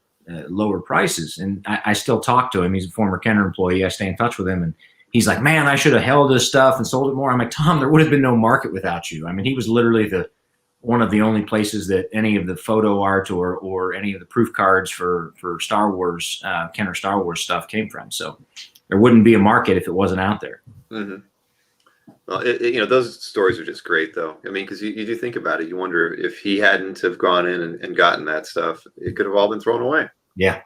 lower prices. And I still talk to him. He's a former Kenner employee. I stay in touch with him, and he's like, man, I should have held this stuff and sold it more. I'm like, Tom, there would have been no market without you. I mean, he was literally one of the only places that any of the photo art or any of the proof cards for Star Wars, Kenner Star Wars stuff came from. So there wouldn't be a market if it wasn't out there. Mm-hmm. Well, those stories are just great, though. I mean, because you do think about it, you wonder if he hadn't have gone in and gotten that stuff, it could have all been thrown away. Yeah.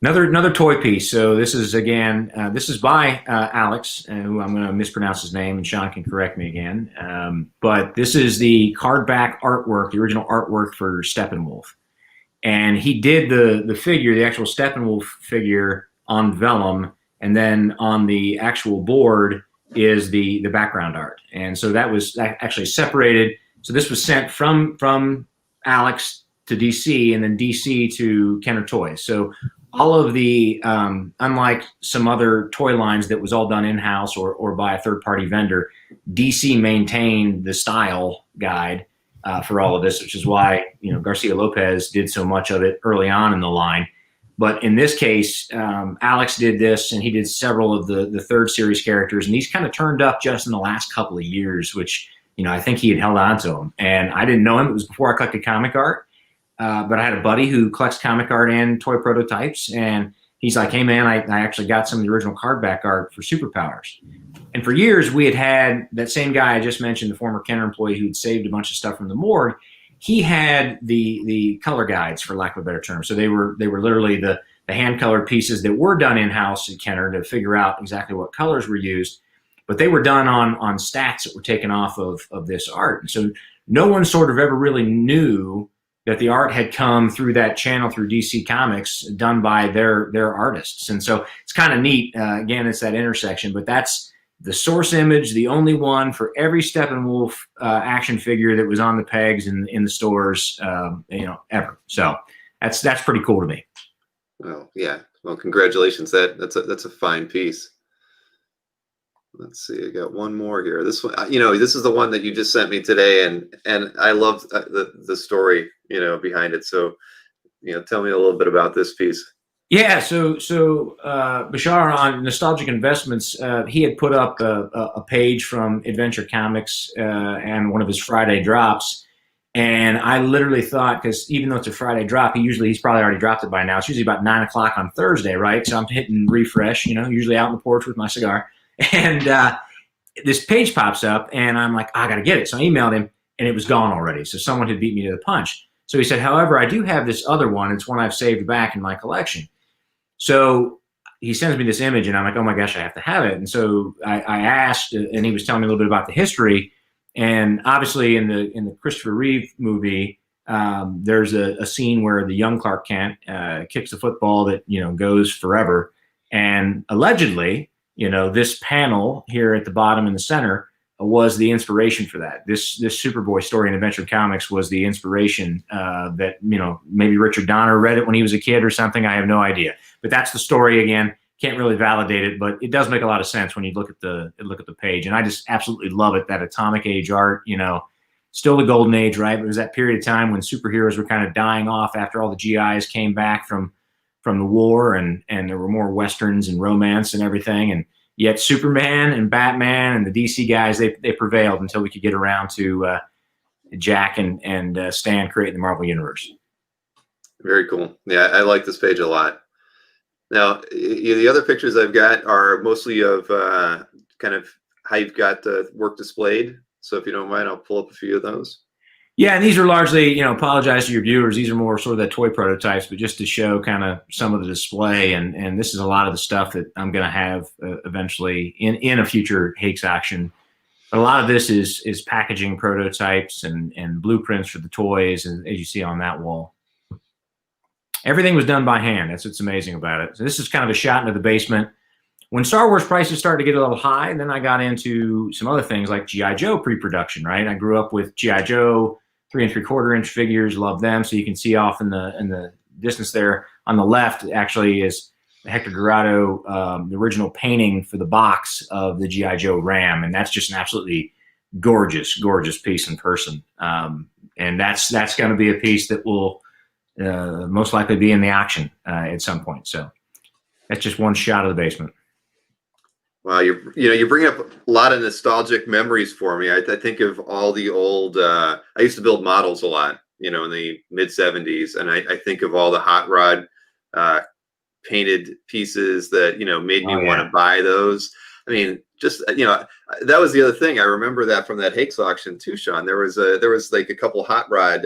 Another toy piece. So this is again, this is by Alex, who I'm going to mispronounce his name, and Sean can correct me again. But this is the cardback artwork, the original artwork for Steppenwolf, and he did the figure, the actual Steppenwolf figure, on vellum, and then on the actual board is the background art. And so that was actually separated. So this was sent from Alex to DC, and then DC to Kenner Toys. So all of the, unlike some other toy lines that was all done in-house or by a third-party vendor, DC maintained the style guide for all of this, which is why, Garcia Lopez did so much of it early on in the line. But in this case, Alex did this, and he did several of the third series characters, and these kind of turned up just in the last couple of years, which, I think he had held on to them. And I didn't know him. It was before I collected comic art. But I had a buddy who collects comic art and toy prototypes, and he's like, hey, man, I actually got some of the original cardback art for Superpowers. And for years, we had that same guy I just mentioned, the former Kenner employee who'd saved a bunch of stuff from the morgue. He had the color guides, for lack of a better term. So they were literally the hand-colored pieces that were done in-house at Kenner to figure out exactly what colors were used. But they were done on stats that were taken off of this art. And so no one sort of ever really knew that the art had come through that channel, through DC Comics, done by their artists. And so it's kind of neat. Again, it's that intersection, but that's the source image, the only one for every Steppenwolf action figure that was on the pegs in the stores, ever. So that's pretty cool to me. Well, yeah. Well, congratulations. That's a fine piece. Let's see. I got one more here. This one, this is the one that you just sent me today, and I love the story, behind it. So, tell me a little bit about this piece. Yeah. So Bashar on Nostalgic Investments, he had put up a page from Adventure Comics and one of his Friday drops, and I literally thought, because even though it's a Friday drop, he's probably already dropped it by now. It's usually about 9 o'clock on Thursday, right? So I'm hitting refresh, usually out on the porch with my cigar. And this page pops up, and I'm like, I got to get it. So I emailed him, and it was gone already. So someone had beat me to the punch. So he said, however, I do have this other one. It's one I've saved back in my collection. So he sends me this image, and I'm like, oh my gosh, I have to have it. And so I asked, and he was telling me a little bit about the history. And obviously in the Christopher Reeve movie, there's a scene where the young Clark Kent kicks a football that, goes forever. And allegedly, this panel here at the bottom in the center was the inspiration for that. This Superboy story in Adventure Comics was the inspiration that, maybe Richard Donner read it when he was a kid or something. I have no idea. But that's the story. Again, can't really validate it, but it does make a lot of sense when you look at the page. And I just absolutely love it, that Atomic Age art, still the golden age, right? It was that period of time when superheroes were kind of dying off after all the GIs came back from the war, and there were more Westerns and romance and everything. And yet Superman and Batman and the DC guys, they prevailed until we could get around to Jack and Stan creating the Marvel Universe. Very cool. Yeah, I like this page a lot. Now, the other pictures I've got are mostly of kind of how you've got the work displayed. So if you don't mind, I'll pull up a few of those. Yeah, and these are largely, apologize to your viewers. These are more sort of the toy prototypes, but just to show kind of some of the display. And this is a lot of the stuff that I'm going to have eventually in a future Hakes auction. But a lot of this is packaging prototypes and blueprints for the toys, as you see on that wall. Everything was done by hand. That's what's amazing about it. So this is kind of a shot into the basement. When Star Wars prices started to get a little high, then I got into some other things like G.I. Joe pre-production, right? I grew up with G.I. Joe 3 3/4-inch figures, love them. So you can see off in the distance there on the left actually is Hector Dorado, the original painting for the box of the G.I. Joe Ram. And that's just an absolutely gorgeous, gorgeous piece in person. And that's going to be a piece that will most likely be in the auction at some point. So that's just one shot of the basement. Wow, you bring up a lot of nostalgic memories for me. I think of all the old. I used to build models a lot, in the mid '70s, and I think of all the hot rod painted pieces that made me want to buy those. I mean, just that was the other thing. I remember that from that Hakes auction too, Sean. There was like a couple hot rod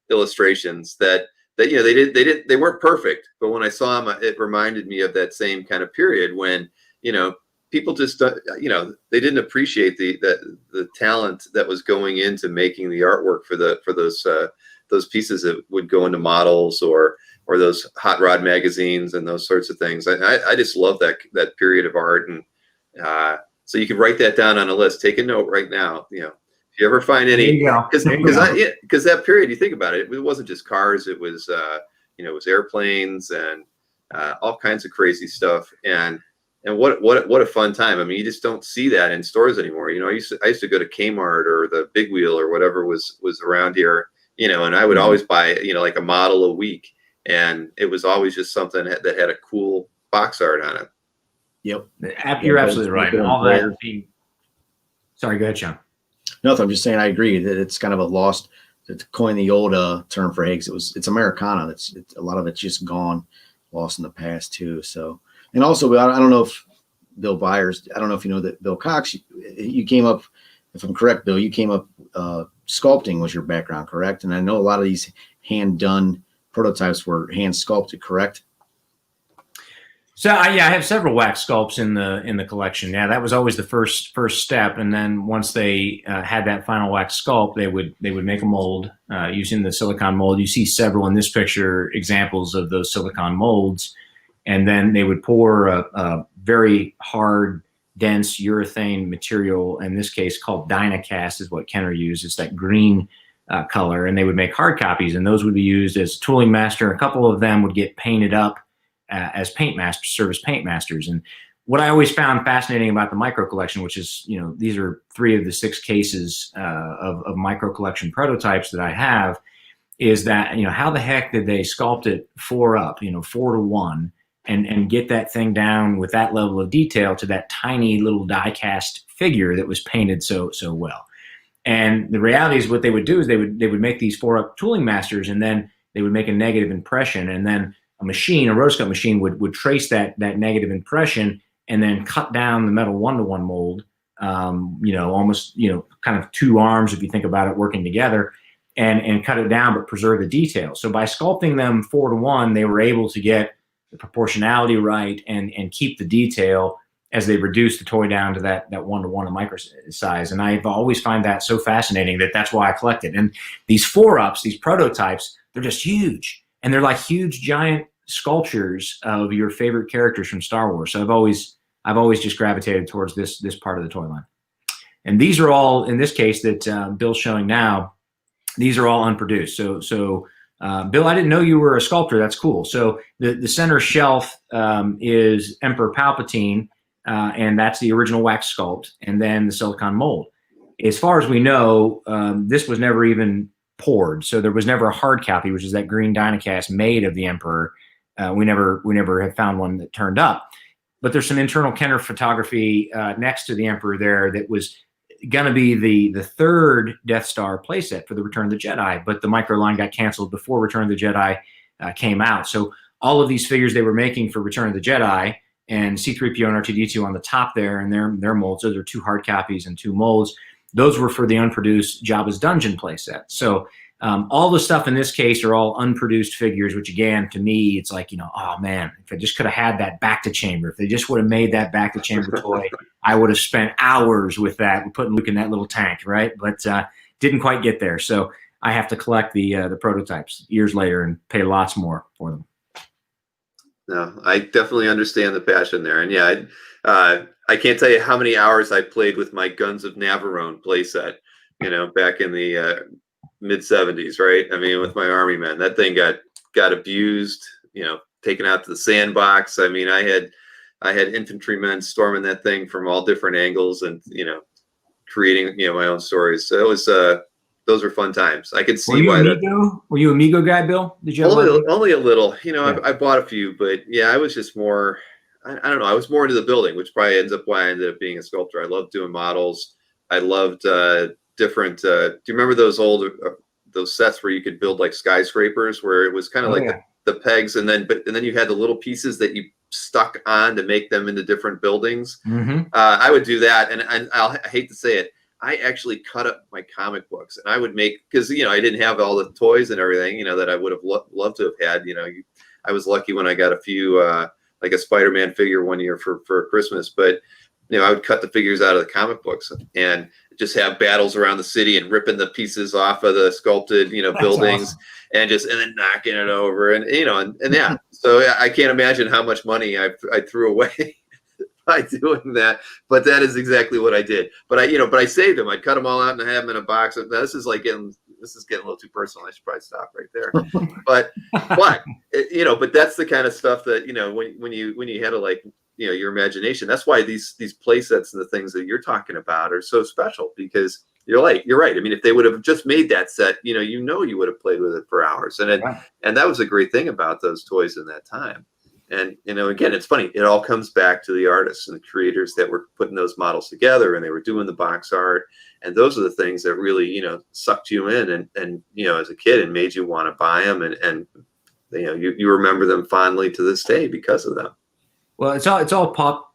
illustrations that they weren't perfect, but when I saw them, it reminded me of that same kind of period when people just they didn't appreciate the talent that was going into making the artwork for those pieces that would go into models or those hot rod magazines and those sorts of things. I just love that period of art, and so you can write that down on a list. Take a note right now. If you ever find any, because that period, you think about it, it wasn't just cars. It was it was airplanes and all kinds of crazy stuff. And what a fun time. I mean, you just don't see that in stores anymore. I used to go to Kmart or the Big Wheel or whatever was around here, and I would always buy, like a model a week. And it was always just something that had a cool box art on it. Yep. You're absolutely right. All that. Sorry, go ahead, Sean. Nothing. I'm just saying I agree that it's kind of a lost, to coin the old term for Hakes, it's Americana. It's a lot of it's just gone, lost in the past too. So, and also, I don't know if Bill Byers, I don't know if you know that Bill Cox, you came up, if I'm correct, Bill, you came up, sculpting was your background, correct? And I know a lot of these hand done prototypes were hand sculpted, correct? So I have several wax sculpts in the collection. Yeah, that was always the first step, and then once they had that final wax sculpt, they would make a mold using the silicone mold. You see several in this picture examples of those silicone molds, and then they would pour a very hard, dense urethane material. In this case, called Dynacast, is what Kenner used. It's that green color, and they would make hard copies, and those would be used as tooling master. A couple of them would get painted up as paint masters, service paint masters. And what I always found fascinating about the micro collection, which is, these are 3 of the 6 cases of micro collection prototypes that I have, is that, how the heck did they sculpt it 4 up, 4 to 1, and get that thing down with that level of detail to that tiny little die cast figure that was painted so well. And the reality is what they would do is they would make these 4 up tooling masters, and then they would make a negative impression, and then a rotoscope machine would trace that negative impression and then cut down the metal 1-to-1 mold, almost, kind of 2 arms, if you think about it, working together, and cut it down, but preserve the detail. So by sculpting them 4 to 1, they were able to get the proportionality right and keep the detail as they reduce the toy down to that 1-to-1 of micro size. And I've always find that so fascinating that's why I collect it. And these 4-ups, these prototypes, they're just huge. And they're like huge, giant sculptures of your favorite characters from Star Wars. So I've always just gravitated towards this part of the toy line. And these are all, in this case that Bill's showing now, these are all unproduced. So Bill, I didn't know you were a sculptor. That's cool. So the center shelf is Emperor Palpatine, and that's the original wax sculpt, and then the silicone mold. As far as we know, this was never even poured. So there was never a hard copy, which is that green Dynacast made of the Emperor. We never have found one that turned up. But there's some internal Kenner photography next to the Emperor there that was going to be the 3rd Death Star playset for the Return of the Jedi, but the micro line got canceled before Return of the Jedi came out. So all of these figures they were making for Return of the Jedi, and C-3PO and R2-D2 on the top there, and their molds, those are 2 hard copies and 2 molds. Those were for the unproduced Jabba's Dungeon playset. So all the stuff in this case are all unproduced figures, which again, to me, it's like, oh man, if I just could have had that back to chamber, if they just would have made that back to chamber toy, I would have spent hours with that, putting Luke in that little tank, right? But didn't quite get there. So I have to collect the prototypes years later and pay lots more for them. No, I definitely understand the passion there. And yeah, I can't tell you how many hours I played with my Guns of Navarone playset, back in the mid 70s, right? I mean, with my Army men, that thing got abused, taken out to the sandbox. I mean, I had infantrymen storming that thing from all different angles and, creating, my own stories. So it was, those were fun times. I could see Were you Amigo guy, Bill? Did you have only a little, I bought a few, but yeah, I was just more, I don't know. I was more into the building, which probably ends up why I ended up being a sculptor. I loved doing models. I loved different. Do you remember those old those sets where you could build like skyscrapers, where it was kind of the pegs, and then you had the little pieces that you stuck on to make them into different buildings. Mm-hmm. I would do that, and I hate to say it, I actually cut up my comic books, and I would make, because I didn't have all the toys and everything that I would have loved to have had. I was lucky when I got a few like a Spider-Man figure one year for Christmas, but I would cut the figures out of the comic books and just have battles around the city and ripping the pieces off of the sculpted buildings. Awesome. and then knocking it over, and yeah. So I can't imagine how much money I threw away by doing that, but that is exactly what I did. But I saved them. I'd cut them all out and I have them in a box. Now, this is getting a little too personal. I should probably stop right there. but that's the kind of stuff that when you had to your imagination. That's why these play sets and the things that you're talking about are so special, because you're right. I mean, if they would have just made that set, you would have played with it for hours, and that was a great thing about those toys in that time. And, again, it's funny. It all comes back to the artists and the creators that were putting those models together, and they were doing the box art. And those are the things that really, sucked you in and as a kid, and made you want to buy them. And you remember them fondly to this day because of them. Well, it's all pop,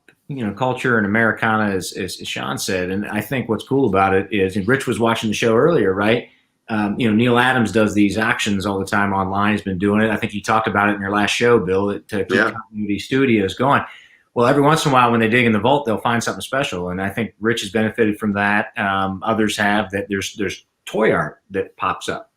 culture and Americana, as Sean said. And I think what's cool about it is, and Rich was watching the show earlier, right? Neil Adams does these auctions all the time online. He's been doing it. I think you talked about it in your last show, Bill, to keep Continuity Studios going. Well, every once in a while when they dig in the vault, they'll find something special. And I think Rich has benefited from that. Others have. That there's toy art that pops up.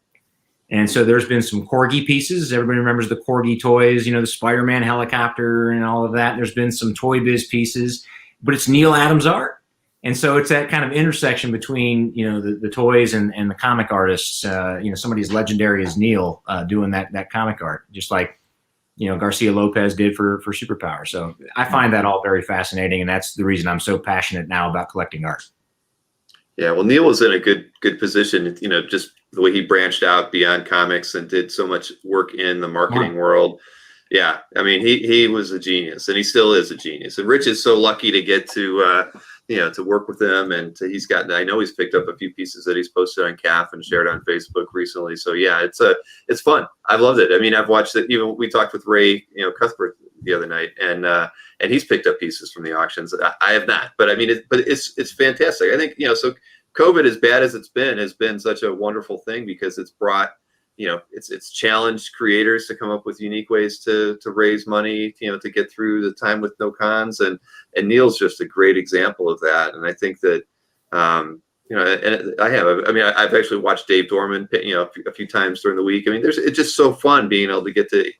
And so there's been some Corgi pieces. Everybody remembers the Corgi toys, the Spider-Man helicopter and all of that. There's been some Toy Biz pieces, but it's Neil Adams art. And so it's that kind of intersection between, the toys and the comic artists, somebody as legendary as Neil doing that comic art, just like, Garcia Lopez did for Superpower. So I find that all very fascinating. And that's the reason I'm so passionate now about collecting art. Yeah, well, Neil was in a good position, just the way he branched out beyond comics and did so much work in the marketing world. Yeah, I mean, he was a genius, and he still is a genius. And Rich is so lucky to get to work with him, and I know he's picked up a few pieces that he's posted on CAF and shared on Facebook recently. So yeah, it's fun. I've loved it. I mean, I've watched it. Even we talked with Ray, Cuthbert the other night, and he's picked up pieces from the auctions. I have not, but I mean, it's fantastic. I think so. COVID, as bad as it's been, has been such a wonderful thing, because it's brought, it's challenged creators to come up with unique ways to raise money, to get through the time with no cons. And Neil's just a great example of that. And I think that, and I've actually watched Dave Dorman, a few times during the week. I mean, it's just so fun being able to get to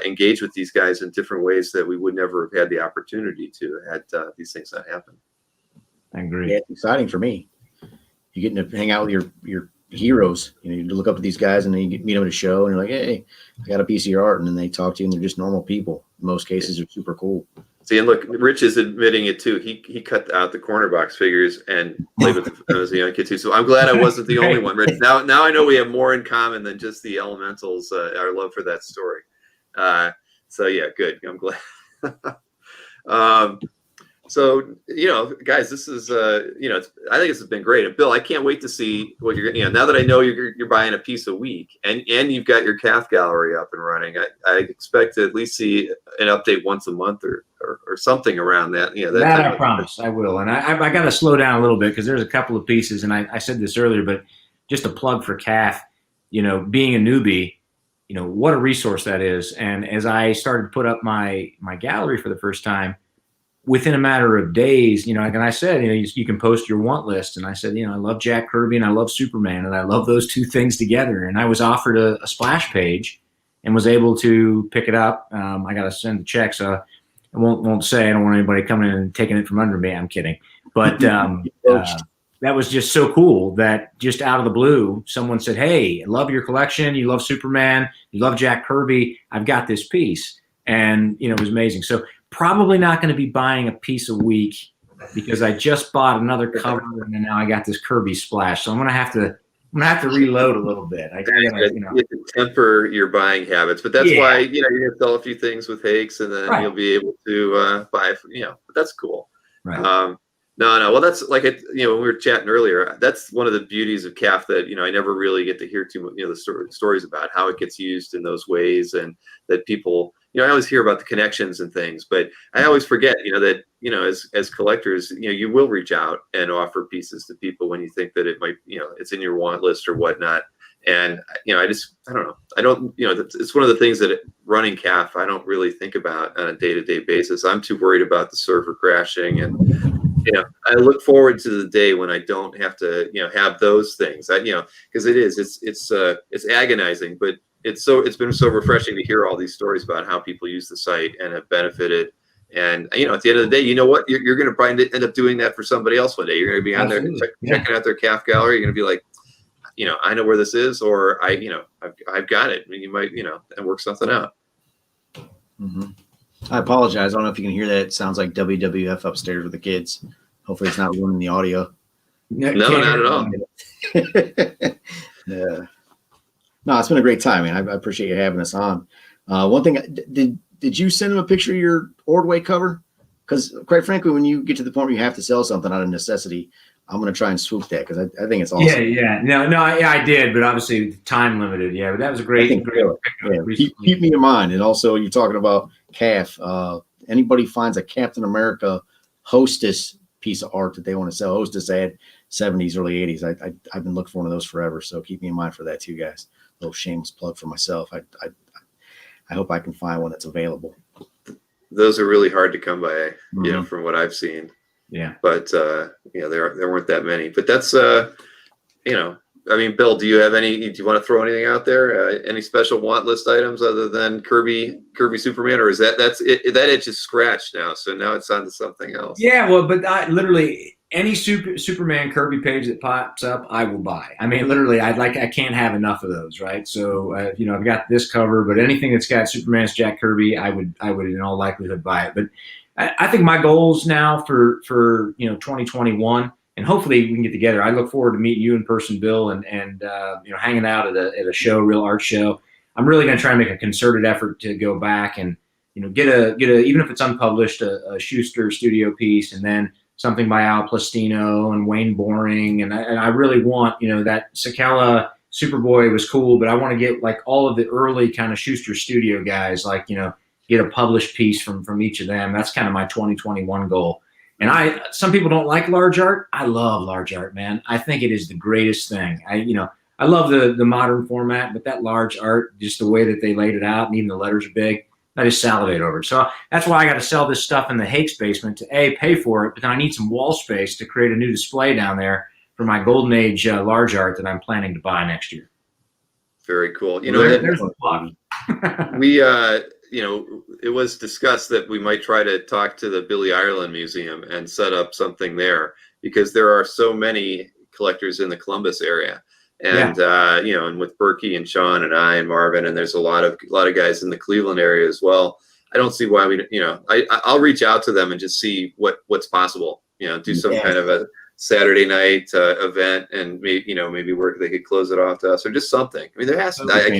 engage with these guys in different ways that we would never have had the opportunity to had these things not happen. I agree. Yeah, it's exciting for me. You're getting to hang out with your heroes. You look up to these guys, and then you meet them at a show, and you're like, hey, I got a piece of your art. And then they talk to you, and they're just normal people. In most cases, they're super cool. See, and look, Rich is admitting it too. He cut out the corner box figures and played with them as a young kid too. So I'm glad I wasn't the only one, Rich. Now I know we have more in common than just the elementals, our love for that story. So yeah, good. I'm glad. So, guys, this is, I think this has been great. And Bill, I can't wait to see what you're getting. Now that I know you're buying a piece a week, and you've got your CAF gallery up and running, I expect to at least see an update once a month or something around that. That I promise I will. And I got to slow down a little bit, because there's a couple of pieces, and I said this earlier, but just a plug for CAF, being a newbie, what a resource that is. And as I started to put up my gallery for the first time, within a matter of days, and I said, you can post your want list. And I said, I love Jack Kirby and I love Superman, and I love those two things together. And I was offered a splash page and was able to pick it up. I got to send the check, so I won't say. I don't want anybody coming in and taking it from under me. I'm kidding. But that was just so cool that just out of the blue, someone said, hey, I love your collection. You love Superman. You love Jack Kirby. I've got this piece. And, it was amazing. So probably not going to be buying a piece a week because I just bought another cover and then now I got this Kirby splash. So I'm gonna have to reload a little bit. I gotta, you have to temper your buying habits, but that's why you're gonna sell a few things with Hakes, and then you'll be able to buy. But that's cool. Right. No. Well, that's like when we were chatting earlier. That's one of the beauties of calf that I never really get to hear too much. The stories about how it gets used in those ways, and that people. I always hear about the connections and things, but I always forget. That as collectors, you will reach out and offer pieces to people when you think that it might, it's in your want list or whatnot. And I don't know. I don't. It's one of the things that running calf I don't really think about on a day-to-day basis. I'm too worried about the server crashing and. I look forward to the day when I don't have to, have those things. Because it's agonizing, but it's been so refreshing to hear all these stories about how people use the site and have benefited. And at the end of the day, you know what? You're going to probably end up doing that for somebody else one day. You're going to be on there checking out their calf gallery. You're going to be like, I know where this is, or I've got it. I mean, you might, and work something out. Mm-hmm. I apologize. I don't know if you can hear that. It sounds like WWF upstairs with the kids. Hopefully it's not ruining the audio. No, not at all. Yeah. No, it's been a great time, man. I appreciate you having us on. One thing, did you send him a picture of your Ordway cover? Because quite frankly, when you get to the point where you have to sell something out of necessity, I'm going to try and swoop that because I think it's awesome. Yeah. No, I did, but obviously time limited. Yeah, but that was a great. Keep me in mind. And also, you're talking about calf. Anybody finds a Captain America hostess piece of art that they want to sell, hostess ad 70s, early 80s. I've been looking for one of those forever. So keep me in mind for that too, guys. A little shameless plug for myself. I hope I can find one that's available. Those are really hard to come by, from what I've seen. Yeah. But, there weren't that many. But that's, Bill, do you want to throw anything out there? Any special want list items other than Kirby Superman? Or is that itch is scratched now? So now it's on to something else. Yeah, well, but literally any Superman Kirby page that pops up, I will buy. I mean, literally, I can't have enough of those, right? So, I've got this cover, but anything that's got Superman's Jack Kirby, I would in all likelihood buy it. But I think my goals now for 2021, and hopefully we can get together. I look forward to meeting you in person, Bill, and hanging out at a show, real art show. I'm really going to try and make a concerted effort to go back and get a even if it's unpublished, a Schuster studio piece, and then something by Al Plastino and Wayne Boring, and I really want that Sakella Superboy was cool, but I want to get like all of the early kind of Schuster studio guys, like get a published piece from each of them. That's kind of my 2021 goal. And some people don't like large art. I love large art, man. I think it is the greatest thing. I love the modern format, but that large art, just the way that they laid it out, and even the letters are big, I just salivate over it. So that's why I got to sell this stuff in the Hakes basement to pay for it, but then I need some wall space to create a new display down there for my golden age large art that I'm planning to buy next year. Very cool. There's the plot. We it was discussed that we might try to talk to the Billy Ireland Museum and set up something there, because there are so many collectors in the Columbus area. And and with Berkey and Sean and I and Marvin, and there's a lot of guys in the Cleveland area as well. I don't see why I'll reach out to them and just see what's possible. Do some kind of a Saturday night event, and maybe work. They could close it off to us or just something. I mean, there has to. I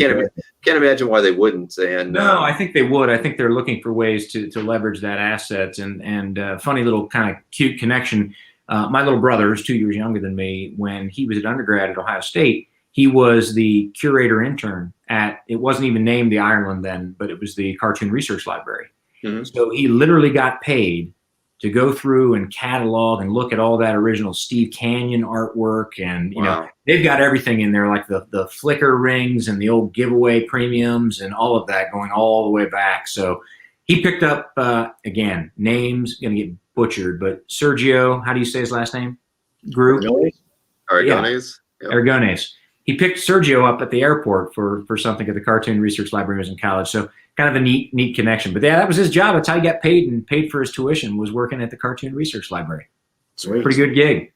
can't imagine why they wouldn't. And no, I think they would. I think they're looking for ways to leverage that asset. And funny little kind of cute connection. My little brother is 2 years younger than me. When he was at undergrad at Ohio State, he was the curator intern at. It wasn't even named the Ireland then, but it was the Cartoon Research Library. Mm-hmm. So he literally got paid to go through and catalog and look at all that original Steve Canyon artwork. And, they've got everything in there, like the flicker rings and the old giveaway premiums and all of that going all the way back. So he picked up, again, names, going to get butchered, but Sergio, how do you say his last name? Aragones. Yeah. Aragones. He picked Sergio up at the airport for something at the Cartoon Research Library. He was in college. So kind of a neat connection. But yeah, that was his job. That's how he got paid and paid for his tuition, was working at the Cartoon Research Library. Sweet. Pretty good gig.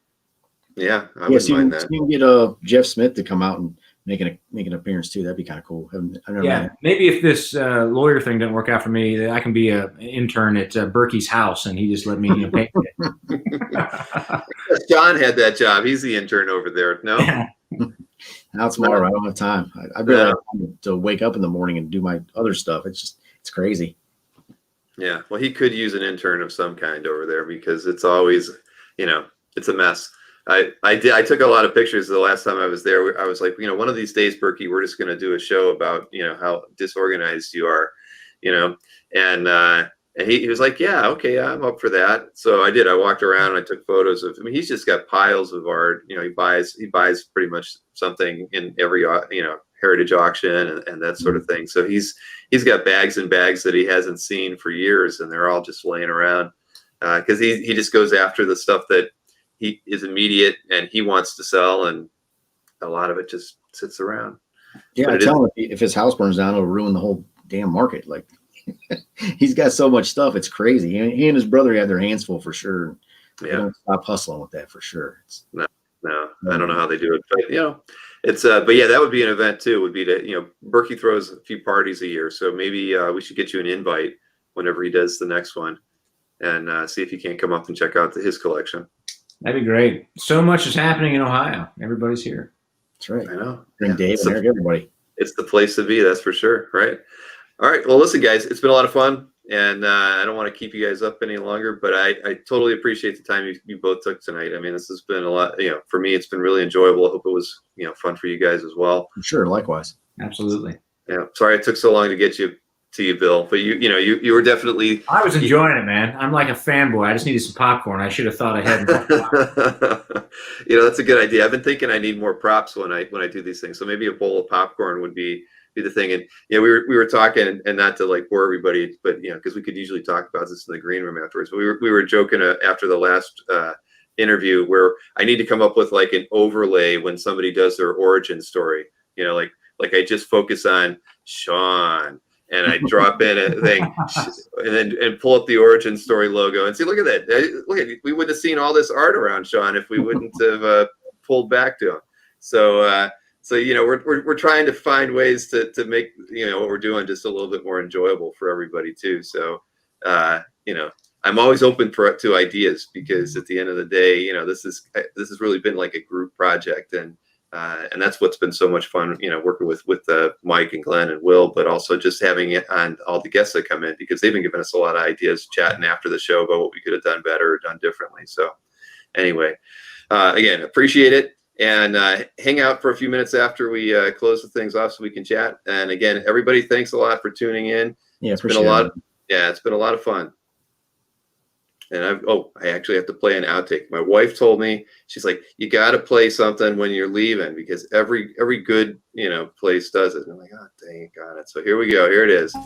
Yeah, I wouldn't mind that. You can get Jeff Smith to come out and make an appearance too. That'd be kind of cool. I've never Yeah, maybe if this lawyer thing doesn't work out for me, I can be an intern at Berkey's house, and he just let me paint it. John had that job. He's the intern over there. No. Now tomorrow, I don't have time. I barely have time to wake up in the morning and do my other stuff. It's crazy. Yeah. Well, he could use an intern of some kind over there because it's always, it's a mess. I took a lot of pictures the last time I was there. I was like, one of these days, Berkey, we're just going to do a show about, how disorganized you are, and he was like, yeah, okay, I'm up for that. So I did. I walked around and I took photos of. I mean, he's just got piles of art. He buys pretty much something in every heritage auction and that sort of thing. So he's got bags and bags that he hasn't seen for years, and they're all just laying around because he just goes after the stuff that he is immediate and he wants to sell, and a lot of it just sits around. Yeah, I tell him if his house burns down, it'll ruin the whole damn market. Like. He's got so much stuff. It's crazy. He and his brother had their hands full for sure. They don't stop hustling with that for sure. No, I don't know how they do it, but it's but yeah, that would be an event too. Would be to Berkey throws a few parties a year, so maybe we should get you an invite whenever he does the next one, and see if you can't come up and check out his collection. That'd be great. So much is happening in Ohio. Everybody's here. That's right. I know. Bring Dave and Eric, everybody. It's the place to be. That's for sure. Right. All right. Well, listen, guys, it's been a lot of fun, and I don't want to keep you guys up any longer, but I totally appreciate the time you both took tonight. I mean, this has been a lot, for me, it's been really enjoyable. I hope it was, fun for you guys as well. Sure. Likewise. Absolutely. Yeah. Sorry it took so long to get you to you, Bill, but you were definitely. I was enjoying it, man. I'm like a fanboy. I just needed some popcorn. I should have thought ahead. That's a good idea. I've been thinking I need more props when I do these things. So maybe a bowl of popcorn would be the thing. And we were talking, and not to like bore everybody, but because we could usually talk about this in the green room afterwards. But we were joking after the last interview where I need to come up with like an overlay when somebody does their origin story. Like I just focus on Sean, and I drop in a thing, and pull up the origin story logo and see. Look at that! Look at, we wouldn't have seen all this art around Sean if we wouldn't have pulled back to him. So we're trying to find ways to make what we're doing just a little bit more enjoyable for everybody too. So I'm always open to ideas, because at the end of the day, this has really been like a group project, and that's what's been so much fun, working with Mike and Glenn and Will, but also just having it on all the guests that come in, because they've been giving us a lot of ideas, chatting after the show about what we could have done better or done differently. So anyway, again, appreciate it. And hang out for a few minutes after we close the things off so we can chat. And again, everybody, thanks a lot for tuning in. Yeah, it's been a lot. It's been a lot of fun. And I actually have to play an outtake. My wife told me, she's like, you got to play something when you're leaving, because every good place does it. And I'm like, oh, dang it, got it. So here we go. Here it is.